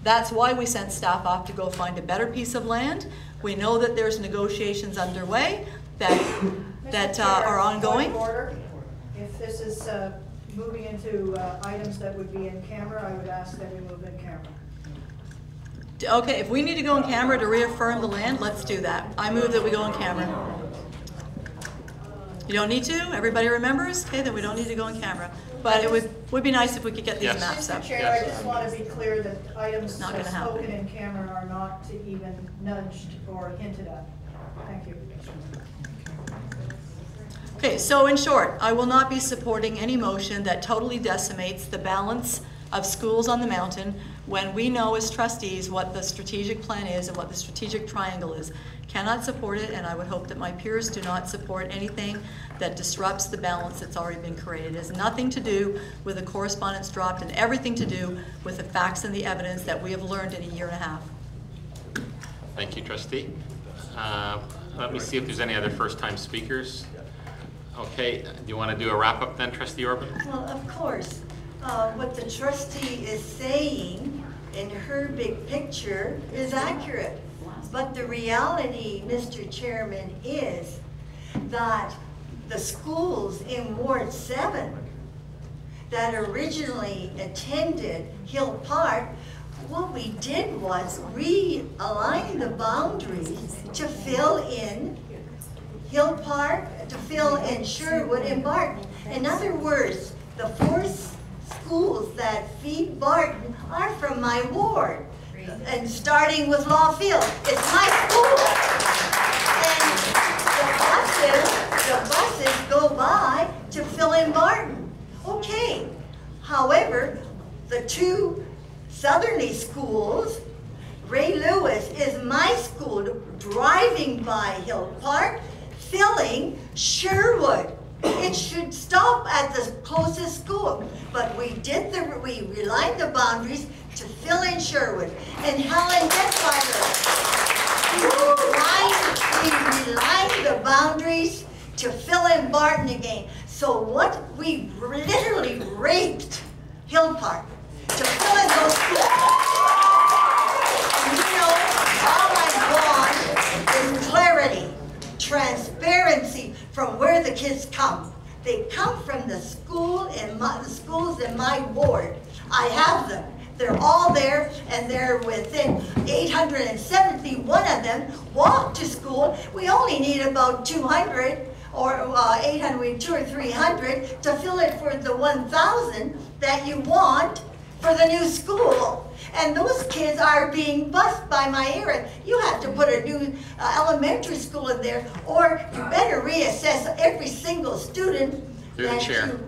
That's why we sent staff off to go find a better piece of land. We know that there's negotiations underway that are ongoing. Order. If this is moving into items that would be in camera, I would ask that we move in camera. Okay, if we need to go in camera to reaffirm the land, let's do that. I move that we go in camera. You don't need to? Everybody remembers? Okay, then we don't need to go in camera. But it would be nice if we could get these maps up. Mr. Chair, I just want to be clear that items spoken in camera are not to even nudged or hinted at. Thank you. Okay, so in short, I will not be supporting any motion that totally decimates the balance of schools on the mountain when we know as trustees what the strategic plan is and what the strategic triangle is. Cannot support it, and I would hope that my peers do not support anything that disrupts the balance that's already been created. It has nothing to do with the correspondence dropped and everything to do with the facts and the evidence that we have learned in a year and a half. Thank you, trustee. Let me see if there's any other first-time speakers. Okay, do you want to do a wrap-up then, Trustee Orban? Well, of course. What the trustee is saying in her big picture is accurate. But the reality, Mr. Chairman, is that the schools in Ward 7 that originally attended Hill Park what we did was realign the boundaries to fill in Hill Park, to fill in Sherwood and Barton. In other words, the 4 schools that feed Barton are from my ward. And starting with Lawfield, it's my school. And the buses go by to fill in Barton. Okay. However, the 2 southerly schools, Ray Lewis is my school, driving by Hill Park, filling Sherwood. It should stop at the closest school. But we realigned the boundaries to fill in Sherwood. And Helen Detweiler, we realigned the boundaries to fill in Barton again. So what we literally raped Hill Park to fill in those schools. And you know, all I want is clarity, transparency from where the kids come. They come from the schools in my ward. I have them. They're all there, and they're within 871 of them walk to school. We only need about 200 or 800, 200 or 300 to fill it for the 1,000 that you want for the new school. And those kids are being bused by my area. You have to put a new elementary school in there, or you better reassess every single student through the chair.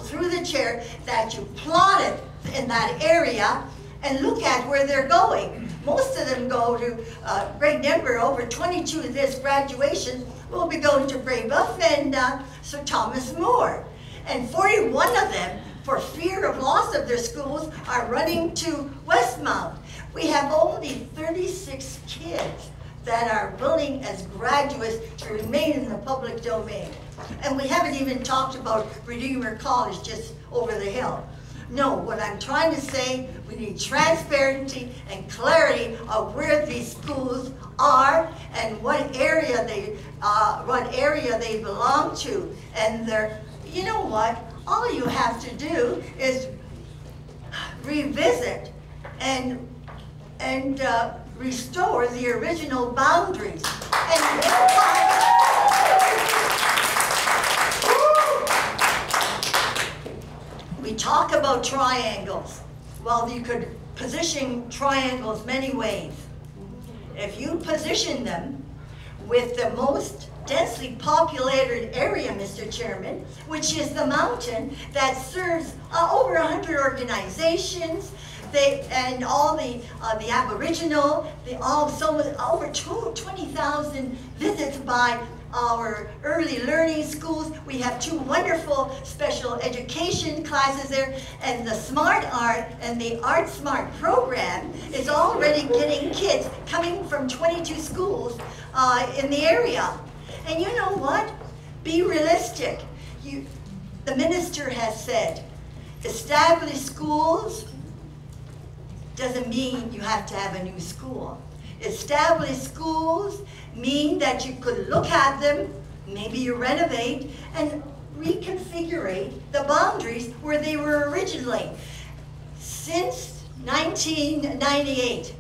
Through the chair that you plotted in that area, and look at where they're going. Most of them go to great number, over 22 of this graduation will be going to Brebeuf and Sir Thomas More. And 41 of them, for fear of loss of their schools, are running to Westmount. We have only 36 kids that are willing as graduates to remain in the public domain. And we haven't even talked about Redeemer College just over the hill. No, what I'm trying to say, we need transparency and clarity of where these schools are and what area they belong to. And you know what? All you have to do is revisit and restore the original boundaries. And we talk about triangles. Well, you could position triangles many ways. If you position them with the most densely populated area, Mr. Chairman, which is the mountain that serves over 100 organizations, and all the Aboriginal, over 20,000 visits by our early learning schools. We have 2 wonderful special education classes there, and the Smart Art and the Art Smart program is already getting kids coming from 22 schools in the area. And you know what? Be realistic. The minister has said, established schools doesn't mean you have to have a new school. Established schools mean that you could look at them, maybe you renovate, and reconfigure the boundaries where they were originally. Since 1998,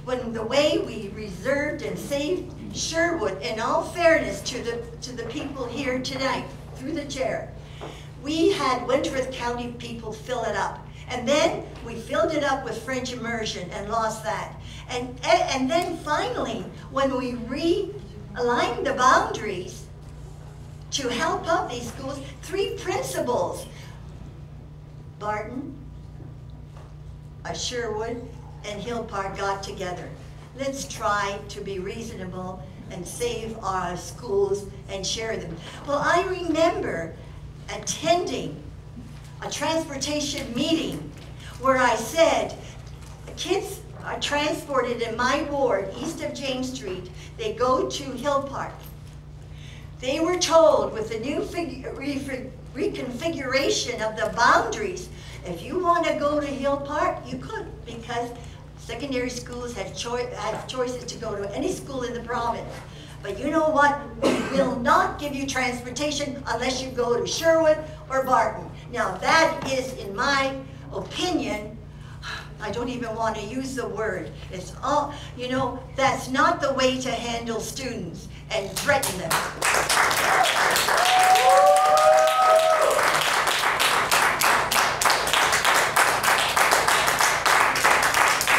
when the way we reserved and saved Sherwood, in all fairness to the people here tonight, through the chair, we had Wentworth County people fill it up. And then we filled it up with French immersion and lost that. And then finally, when we realigned the boundaries to help out these schools, 3 principals, Barton, Sherwood, and Hill Park got together. Let's try to be reasonable and save our schools and share them. Well, I remember attending a transportation meeting where I said, the kids are transported in my ward, east of James Street. They go to Hill Park. They were told with the new reconfiguration of the boundaries, if you want to go to Hill Park, you could, because secondary schools have choices to go to any school in the province. But you know what? We will not give you transportation unless you go to Sherwood or Barton. Now that is, in my opinion, I don't even want to use the word. It's all, you know, that's not the way to handle students and threaten them.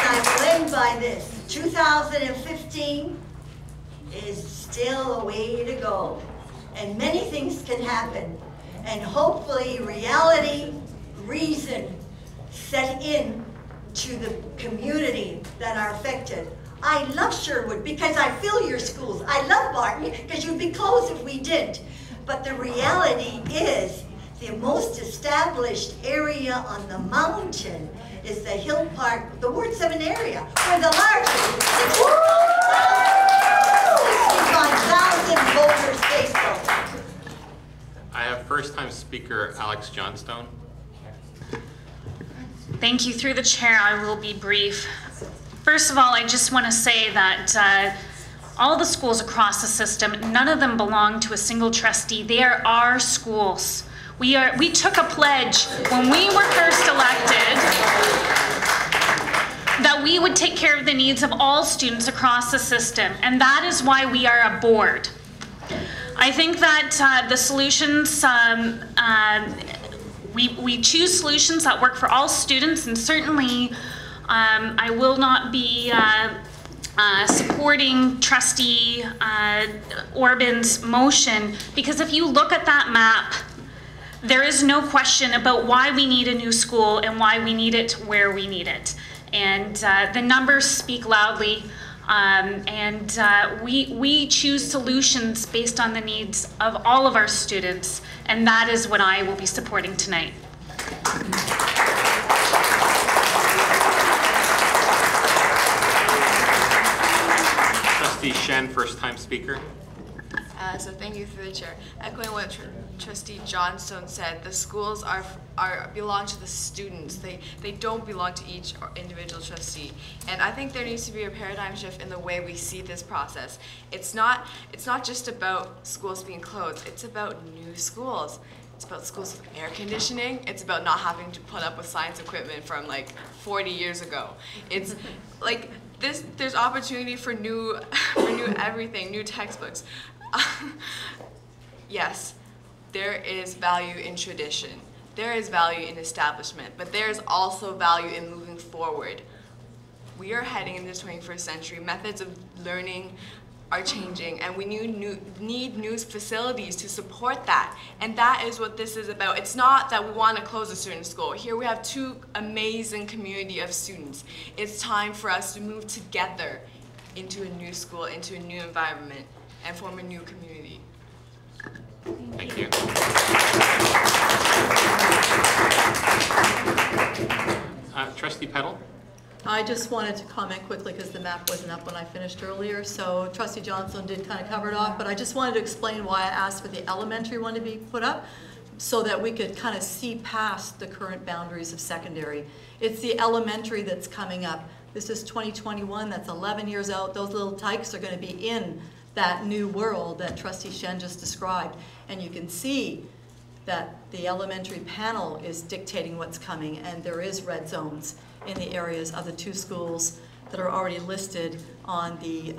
I will end by this. 2015 is still a way to go. And many things can happen. And hopefully reality, reason set in to the community that are affected. I love Sherwood because I feel your schools. I love Barton because you'd be closed if we didn't. But the reality is the most established area on the mountain is the Hill Park, the Ward 7 area, where the largest 65,000 voters faithful. I have first-time speaker Alex Johnstone. Thank you. Through the chair, I will be brief. First of all, I just want to say that all the schools across the system, none of them belong to a single trustee. They are our schools. We took a pledge when we were first elected that we would take care of the needs of all students across the system, and that is why we are a board. I think that the solutions, we choose solutions that work for all students, and certainly I will not be supporting Trustee Orban's motion, because if you look at that map, there is no question about why we need a new school and why we need it where we need it. And the numbers speak loudly, we choose solutions based on the needs of all of our students, and that is what I will be supporting tonight. Trustee Shen, first-time speaker. So thank you through the chair. Echoing what Trustee Johnstone said, the schools belong to the students. They don't belong to each individual trustee. And I think there needs to be a paradigm shift in the way we see this process. It's not just about schools being closed. It's about new schools. It's about schools with air conditioning. It's about not having to put up with science equipment from like 40 years ago. It's like there's opportunity for new everything, new textbooks. Yes, there is value in tradition. There is value in establishment, but there is also value in moving forward. We are heading into the 21st century. Methods of learning are changing, and we need new facilities to support that. And that is what this is about. It's not that we want to close a certain school. Here we have two amazing community of students. It's time for us to move together into a new school, into a new environment, and form a new community. Thank you. Trustee Petal? I just wanted to comment quickly because the map wasn't up when I finished earlier. So Trustee Johnson did kind of cover it off, but I just wanted to explain why I asked for the elementary one to be put up so that we could kind of see past the current boundaries of secondary. It's the elementary that's coming up. This is 2021, that's 11 years out. Those little tykes are going to be in that new world that Trustee Shen just described. And you can see that the elementary panel is dictating what's coming, and there is red zones in the areas of the two schools that are already listed on the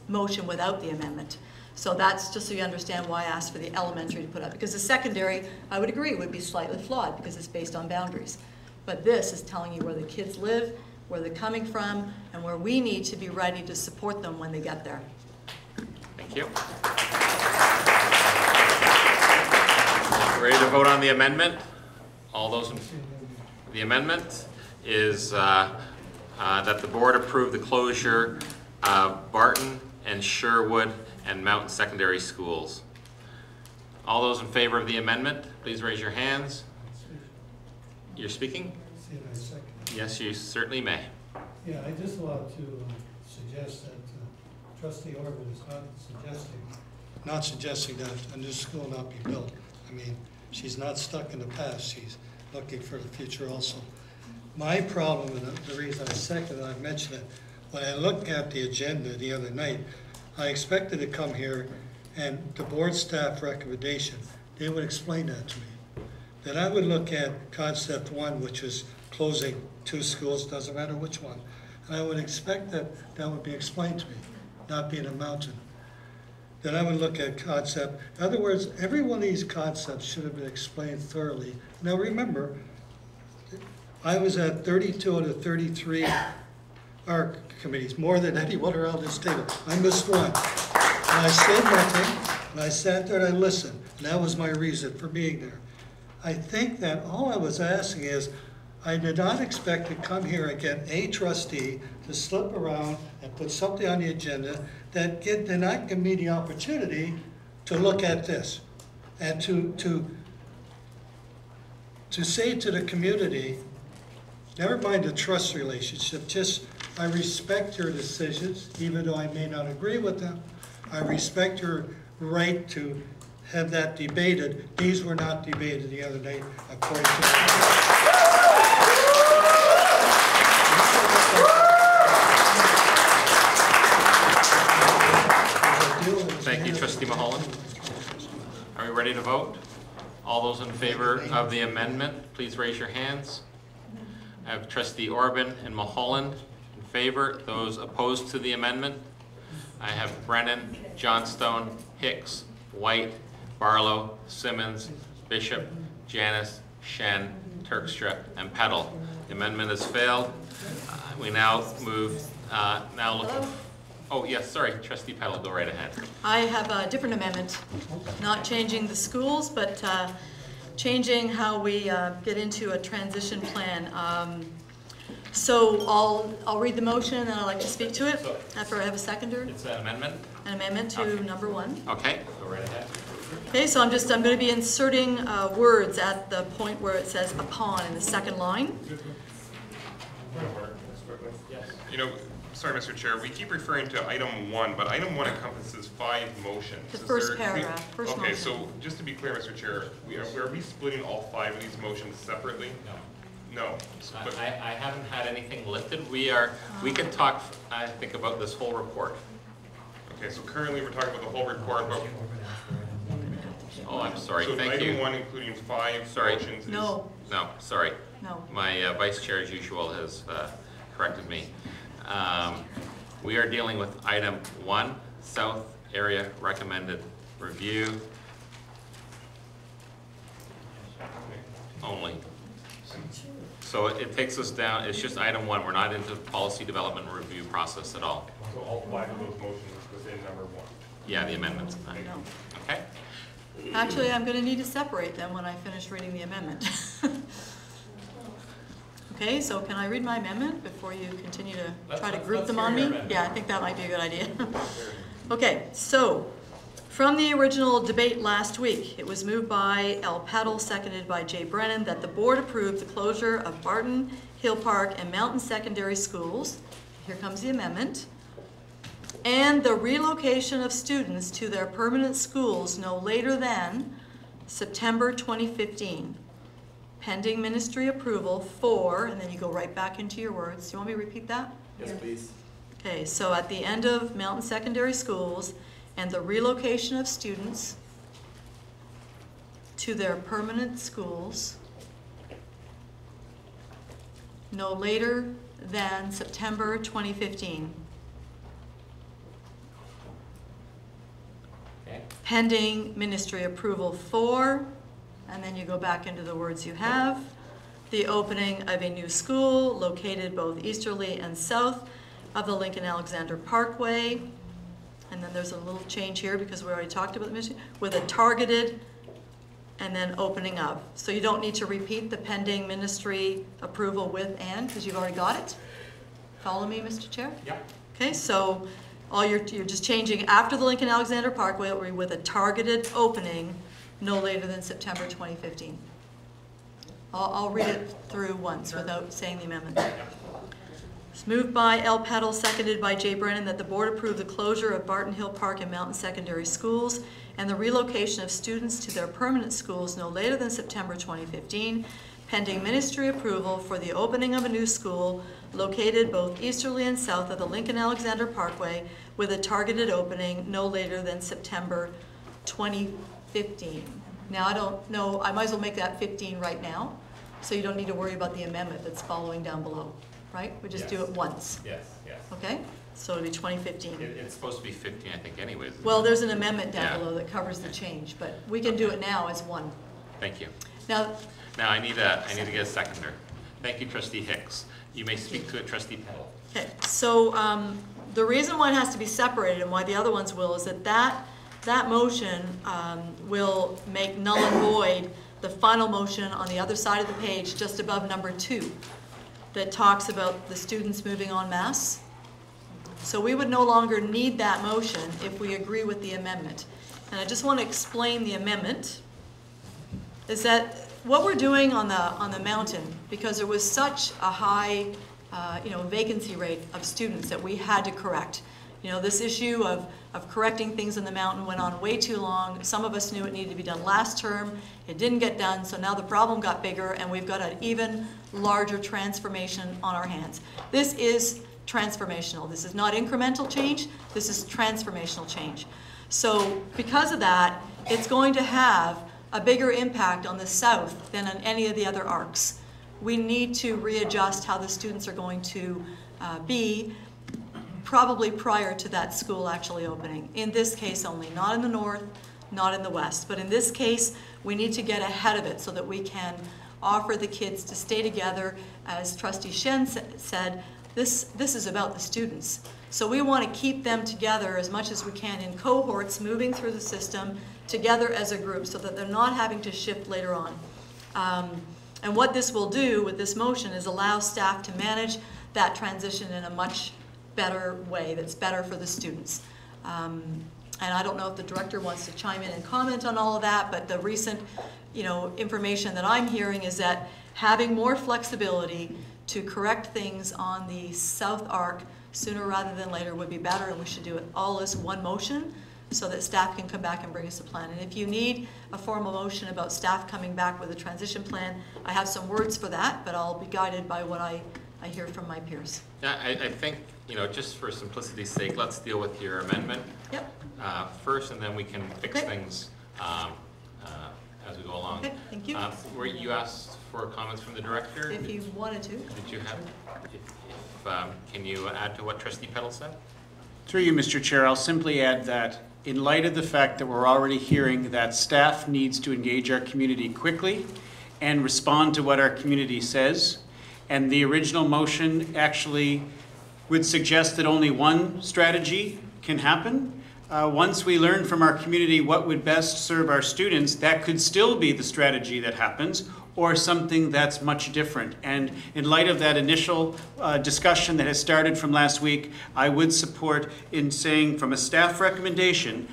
motion without the amendment. So that's just so you understand why I asked for the elementary to put up. Because the secondary, I would agree, would be slightly flawed because it's based on boundaries. But this is telling you where the kids live, where they're coming from, and where we need to be ready to support them when they get there. Thank you. Ready to vote on the amendment? All those in the amendment is that the board approve the closure of Barton and Sherwood and Mountain Secondary Schools. All those in favor of the amendment, please raise your hands. You're speaking? Yes, you certainly may. Yeah, I just want to suggest that Trustee Orban is not suggesting that a new school not be built. I mean, she's not stuck in the past. She's looking for the future also. My problem, and the reason I second it, I've mentioned it, when I looked at the agenda the other night, I expected to come here and the board staff recommendation, they would explain that to me. Then I would look at concept one, which is closing 2 schools, doesn't matter which one. And I would expect that that would be explained to me, not being a mountain. Then I would look at concept. In other words, every one of these concepts should have been explained thoroughly. Now remember, I was at 32 out of 33 ARC committees, more than anyone around this table. I missed one. And I said nothing, and I sat there and I listened. And that was my reason for being there. I think that all I was asking is, I did not expect to come here and get a trustee to slip around and put something on the agenda that did not give me the opportunity to look at this and to say to the community, never mind the trust relationship, just I respect your decisions, even though I may not agree with them. I respect your right to have that debated. These were not debated the other day, according to Thank you, Trustee Mulholland. Are we ready to vote? All those in favor of the amendment, please raise your hands. I have Trustee Orban and Mulholland in favor. Those opposed to the amendment? I have Brennan, Johnstone, Hicks, White, Barlow, Simmons, Bishop, Janis, Shen, Turkstra, and Peddle. The amendment has failed. We now move, oh yes, sorry, Trustee Peddle, go right ahead. I have a different amendment, not changing the schools, but changing how we get into a transition plan. So I'll read the motion and then I'd like to speak to it after I have a seconder. It's an amendment? An amendment to number 1. Okay, go right ahead. Okay, so I'm going to be inserting words at the point where it says upon in the second line. You know, sorry, Mr. Chair, we keep referring to item 1, but item 1 encompasses 5 motions. The first paragraph, first okay, motion. so just to be clear, Mr. Chair, are we splitting all 5 of these motions separately? No. But I haven't had anything lifted. We can talk, I think, about this whole report. okay, so currently we're talking about the whole report, but Oh, I'm sorry, so thank item you. 1 including 5 motions is... No. No, sorry. No. My vice chair, as usual, has corrected me. We are dealing with item 1, South Area Recommended Review only. So it takes us down, it's just item 1. We're not into the policy development review process at all. So all 5 of those motions within number 1? Yeah, the amendments. Okay. Actually, I'm going to need to separate them when I finish reading the amendment. Okay, so can I read my amendment before you continue to try to group them on me? Yeah, I think that might be a good idea. Okay, so from the original debate last week, it was moved by L. Peddle, seconded by Jay Brennan, that the board approve the closure of Barton, Hill Park, and Mountain Secondary Schools. Here comes the amendment. And the relocation of students to their permanent schools no later than September 2015. Pending ministry approval for, and then you go right back into your words. Do you want me to repeat that? Yes, please. Okay, so at the end of Mountain Secondary Schools and the relocation of students to their permanent schools no later than September 2015. Okay. Pending ministry approval for, and then you go back into the words you have, the opening of a new school located both easterly and south of the Lincoln Alexander Parkway. And then there's a little change here because we already talked about the mission, with a targeted and then opening of. So you don't need to repeat the pending ministry approval with and, because you've already got it. Follow me, Mr. Chair? Yep. Okay, so all you're just changing after the Lincoln Alexander Parkway with a targeted opening no later than September 2015. I'll read it through once without saying the amendment. It's moved by L. Peddle, seconded by Jay Brennan, that the board approve the closure of Barton Hill Park and Mountain Secondary Schools and the relocation of students to their permanent schools no later than September 2015, pending ministry approval for the opening of a new school located both easterly and south of the Lincoln Alexander Parkway with a targeted opening no later than September 2015. Now, I don't know, I might as well make that 15 right now. So you don't need to worry about the amendment that's following down below, right? We just do Yes. it once. Yes, yes. Okay? So it'll be 2015. It's supposed to be 15, I think, anyways. Well, there's an amendment down Yeah. below that covers the change, but we can do it now as one. Thank you. Now, Now, I need to get a seconder. Thank you, Trustee Hicks. You may speak to it, Trustee Petal. okay, so the reason why it has to be separated and why the other ones will is that motion will make null and void the final motion on the other side of the page, just above number 2, that talks about the students moving en masse. So we would no longer need that motion if we agree with the amendment. And I just want to explain the amendment, is that what we're doing on the mountain, because there was such a high vacancy rate of students that we had to correct. This issue of correcting things in the mountain went on way too long. Some of us knew it needed to be done last term. It didn't get done, so now the problem got bigger, and we've got an even larger transformation on our hands. This is transformational. This is not incremental change. This is transformational change. So because of that, it's going to have a bigger impact on the south than on any of the other arcs. We need to readjust how the students are going to be probably prior to that school actually opening. In this case only, not in the north, not in the west. But in this case, we need to get ahead of it so that we can offer the kids to stay together. As Trustee Shen said, this is about the students. So we want to keep them together as much as we can in cohorts, moving through the system together as a group so that they're not having to shift later on. And what this will do with this motion is allow staff to manage that transition in a much better way that's better for the students. And I don't know if the director wants to chime in and comment on all of that, but the recent information that I'm hearing is that having more flexibility to correct things on the south arc sooner rather than later would be better, and we should do it all as one motion so that staff can come back and bring us a plan. And if you need a formal motion about staff coming back with a transition plan, I have some words for that, but I'll be guided by what I hear from my peers. Yeah, I think, just for simplicity's sake, let's deal with your amendment first, and then we can fix things as we go along. Okay, thank you. Were you asked for comments from the director? If you wanted to. Did you have, can you add to what Trustee Petal said? Through you, Mr. Chair, I'll simply add that in light of the fact that we're already hearing that staff needs to engage our community quickly and respond to what our community says, and the original motion actually would suggest that only one strategy can happen. Once we learn from our community what would best serve our students, that could still be the strategy that happens, or something that's much different. And in light of that initial discussion that has started from last week, I would support in saying from a staff recommendation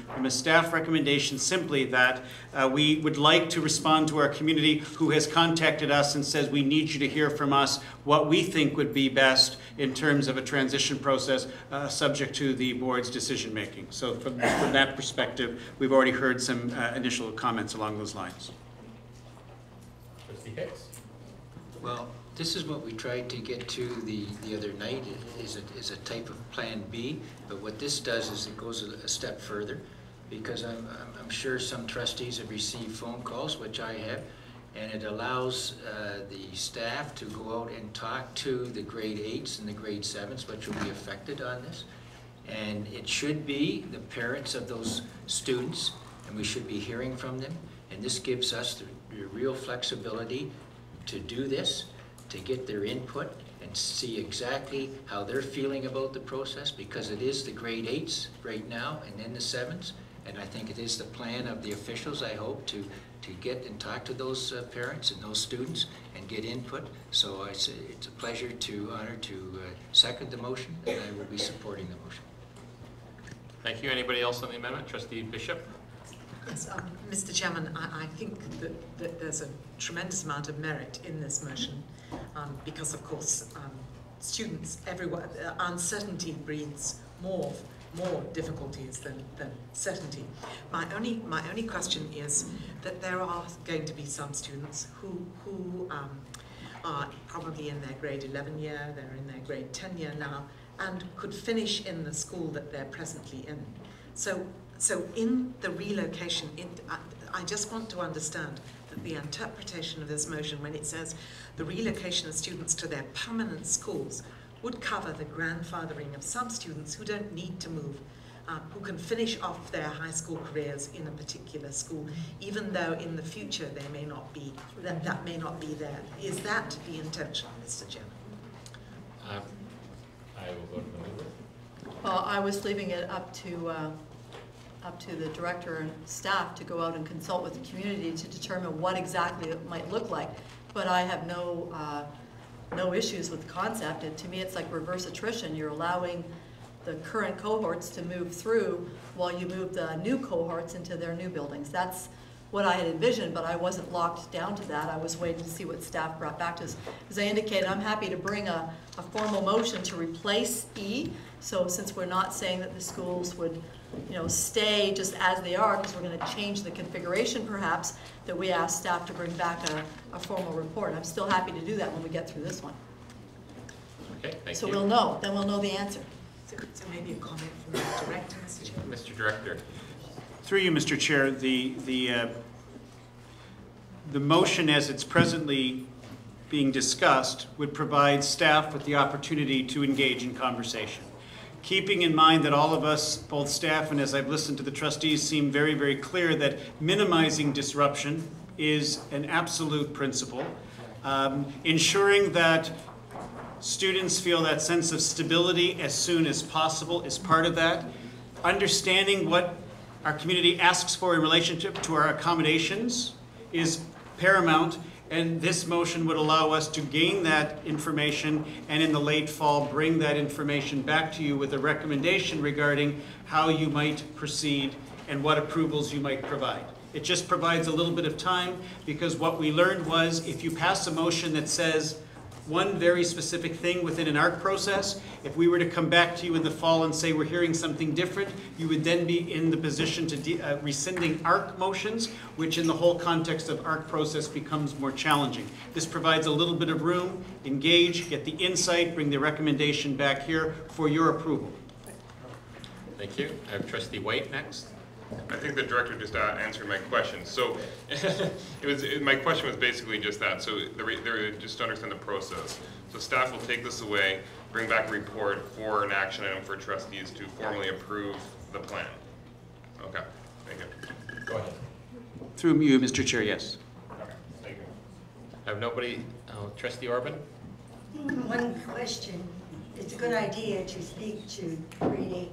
simply that we would like to respond to our community who has contacted us and says we need you to hear from us what we think would be best in terms of a transition process subject to the board's decision making. So from that perspective, we've already heard some initial comments along those lines. Trustee Hicks? Well, this is what we tried to get to the other night, is a type of Plan B, but what this does is it goes a step further, because I'm sure some trustees have received phone calls, which I have, and it allows the staff to go out and talk to the grade 8s and the grade 7s, which will be affected on this. And it should be the parents of those students, and we should be hearing from them. And this gives us the real flexibility to do this, to get their input and see exactly how they're feeling about the process, because it is the grade 8s right now and then the 7s. And I think it is the plan of the officials, I hope, to get and talk to those parents and those students and get input. So it's a pleasure to second the motion, and I will be supporting the motion. Thank you. Anybody else on the amendment? Trustee Bishop? Yes, Mr. Chairman, I think that there's a tremendous amount of merit in this motion because, of course, students everywhere, uncertainty breeds more difficulties than certainty. My only question is that there are going to be some students who are probably in their grade 11 year, they're in their grade 10 year now, and could finish in the school that they're presently in. So in the relocation, I just want to understand the interpretation of this motion when it says the relocation of students to their permanent schools would cover the grandfathering of some students who don't need to move, who can finish off their high school careers in a particular school, even though in the future they may not be, that may not be there. Is that the intention, Mr. Chairman? I will go to the mover. Well, I was leaving it up to the director and staff to go out and consult with the community to determine what exactly it might look like. But I have no issues with the concept. And to me, it's like reverse attrition. You're allowing the current cohorts to move through while you move the new cohorts into their new buildings. That's what I had envisioned, but I wasn't locked down to that. I was waiting to see what staff brought back to us. As I indicated, I'm happy to bring a formal motion to replace E. So since we're not saying that the schools would, stay just as they are, because we're going to change the configuration perhaps, that we ask staff to bring back a formal report. I'm still happy to do that when we get through this one. Okay, thank you. So we'll know, then we'll know the answer. So maybe a comment from the director, Mr. Chairman. Mr. Director. Through you, Mr. Chair, the motion as it's presently being discussed would provide staff with the opportunity to engage in conversation. Keeping in mind that all of us, both staff and as I've listened to the trustees, seem very, very clear that minimizing disruption is an absolute principle. Ensuring that students feel that sense of stability as soon as possible is part of that. Understanding what our community asks for in relationship to our accommodations is paramount, and this motion would allow us to gain that information and in the late fall bring that information back to you with a recommendation regarding how you might proceed and what approvals you might provide. It just provides a little bit of time, because what we learned was if you pass a motion that says one very specific thing within an ARC process, if we were to come back to you in the fall and say we're hearing something different, you would then be in the position to rescinding ARC motions, which in the whole context of ARC process becomes more challenging. This provides a little bit of room, engage, get the insight, bring the recommendation back here for your approval. Thank you. I have Trustee White next. I think the director just answered my question. So my question was basically just that. So just to understand the process. So staff will take this away, bring back a report for an action item for trustees to formally approve the plan. Okay, thank you. Go ahead. Through you, Mr. Chair, yes. Okay, thank you. I have nobody. Trustee Orban? One question. It's a good idea to speak to grade 8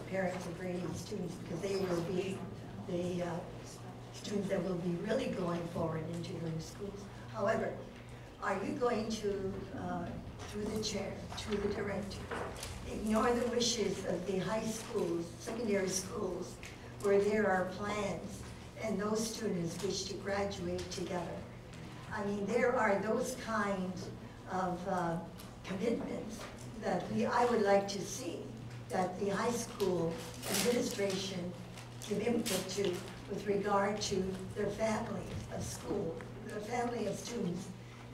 parents of grade 8 students, because they will be the students that will be really going forward into your schools. However, are you going to, through the chair, through the director, ignore the wishes of the high schools, secondary schools, where there are plans and those students wish to graduate together? I mean, there are those kinds of commitments that I would like to see, that the high school administration give input to with regard to their family of school, their family of students.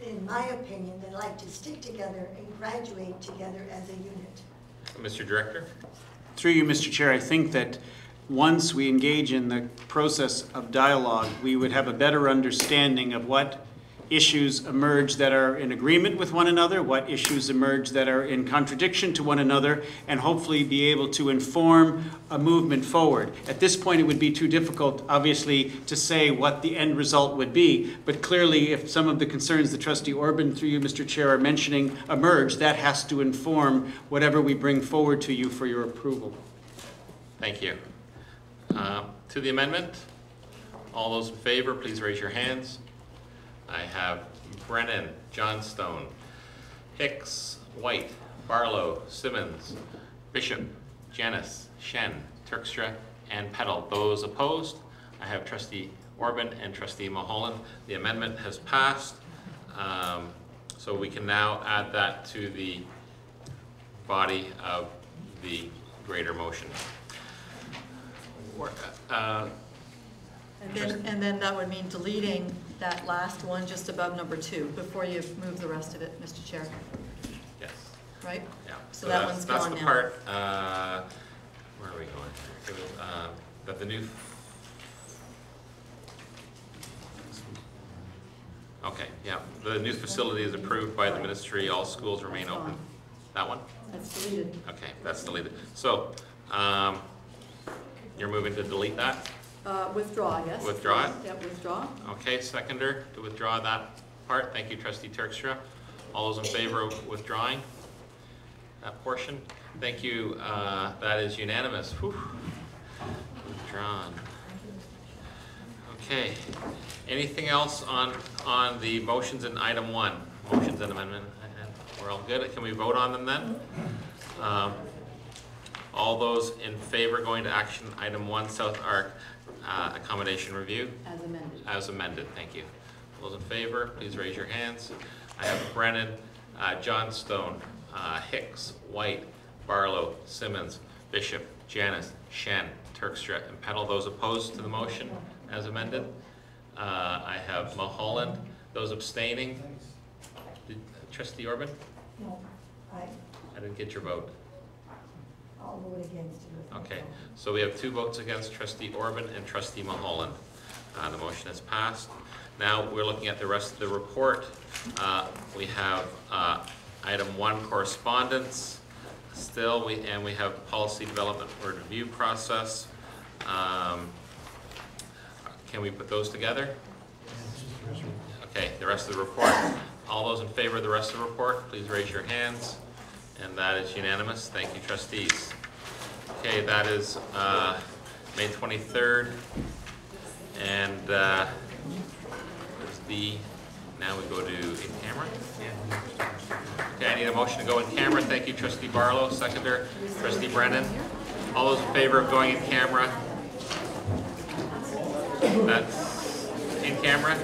In my opinion, they like to stick together and graduate together as a unit. Mr. Director? Through you, Mr. Chair, I think that once we engage in the process of dialogue, we would have a better understanding of what issues emerge that are in agreement with one another, what issues emerge that are in contradiction to one another, and hopefully be able to inform a movement forward. At this point, it would be too difficult, obviously, to say what the end result would be, but clearly if some of the concerns that Trustee Orban, through you, Mr. Chair, are mentioning emerge, that has to inform whatever we bring forward to you for your approval. Thank you. To the amendment, all those in favor, please raise your hands. I have Brennan, Johnstone, Hicks, White, Barlow, Simmons, Bishop, Janis, Shen, Turkstra, and Petal. Those opposed, I have Trustee Orban and Trustee Mulholland. The amendment has passed, so we can now add that to the body of the greater motion. And then that would mean deleting that last one just above number 2 before you move the rest of it, Mr. Chair. Yes. Right? Yeah. So that one's gone now. That's the part, where are we going? That the new, Yeah, the new facility is approved by the ministry, all schools remain open. That one? That's deleted. Okay, that's deleted. So, you're moving to delete that? Withdraw, yes. Withdraw it? Yep, withdraw. Okay, seconder to withdraw that part. Thank you, trustee Terkstra. All those in favor of withdrawing that portion? Thank you, that is unanimous. Whew. Withdrawn. Okay, anything else on the motions in item 1? Motions and amendment, we're all good. Can we vote on them then? All those in favor going to action item 1, South Arc accommodation review? As amended. As amended, thank you. All those in favor, please raise your hands. I have Brennan, Johnstone, Hicks, White, Barlow, Simmons, Bishop, Janice, Shen, Terkstra, and Pennell. Those opposed to the motion as amended? I have Mulholland. Those abstaining? Trustee Orban? No, I didn't get your vote. I'll vote against it. Okay, so we have 2 votes against, trustee Orban and trustee Mulholland. The motion has passed. Now we're looking at the rest of the report. We have item 1, correspondence. Still, we have policy development or review process. Can we put those together? Okay, the rest of the report. All those in favor of the rest of the report, please raise your hands. And that is unanimous. Thank you, trustees. Okay, that is May 23rd. And now we go to in camera. Okay, I need a motion to go in camera. Thank you, trustee Barlow. Seconder, trustee Brennan. All those in favor of going in camera? That's in camera.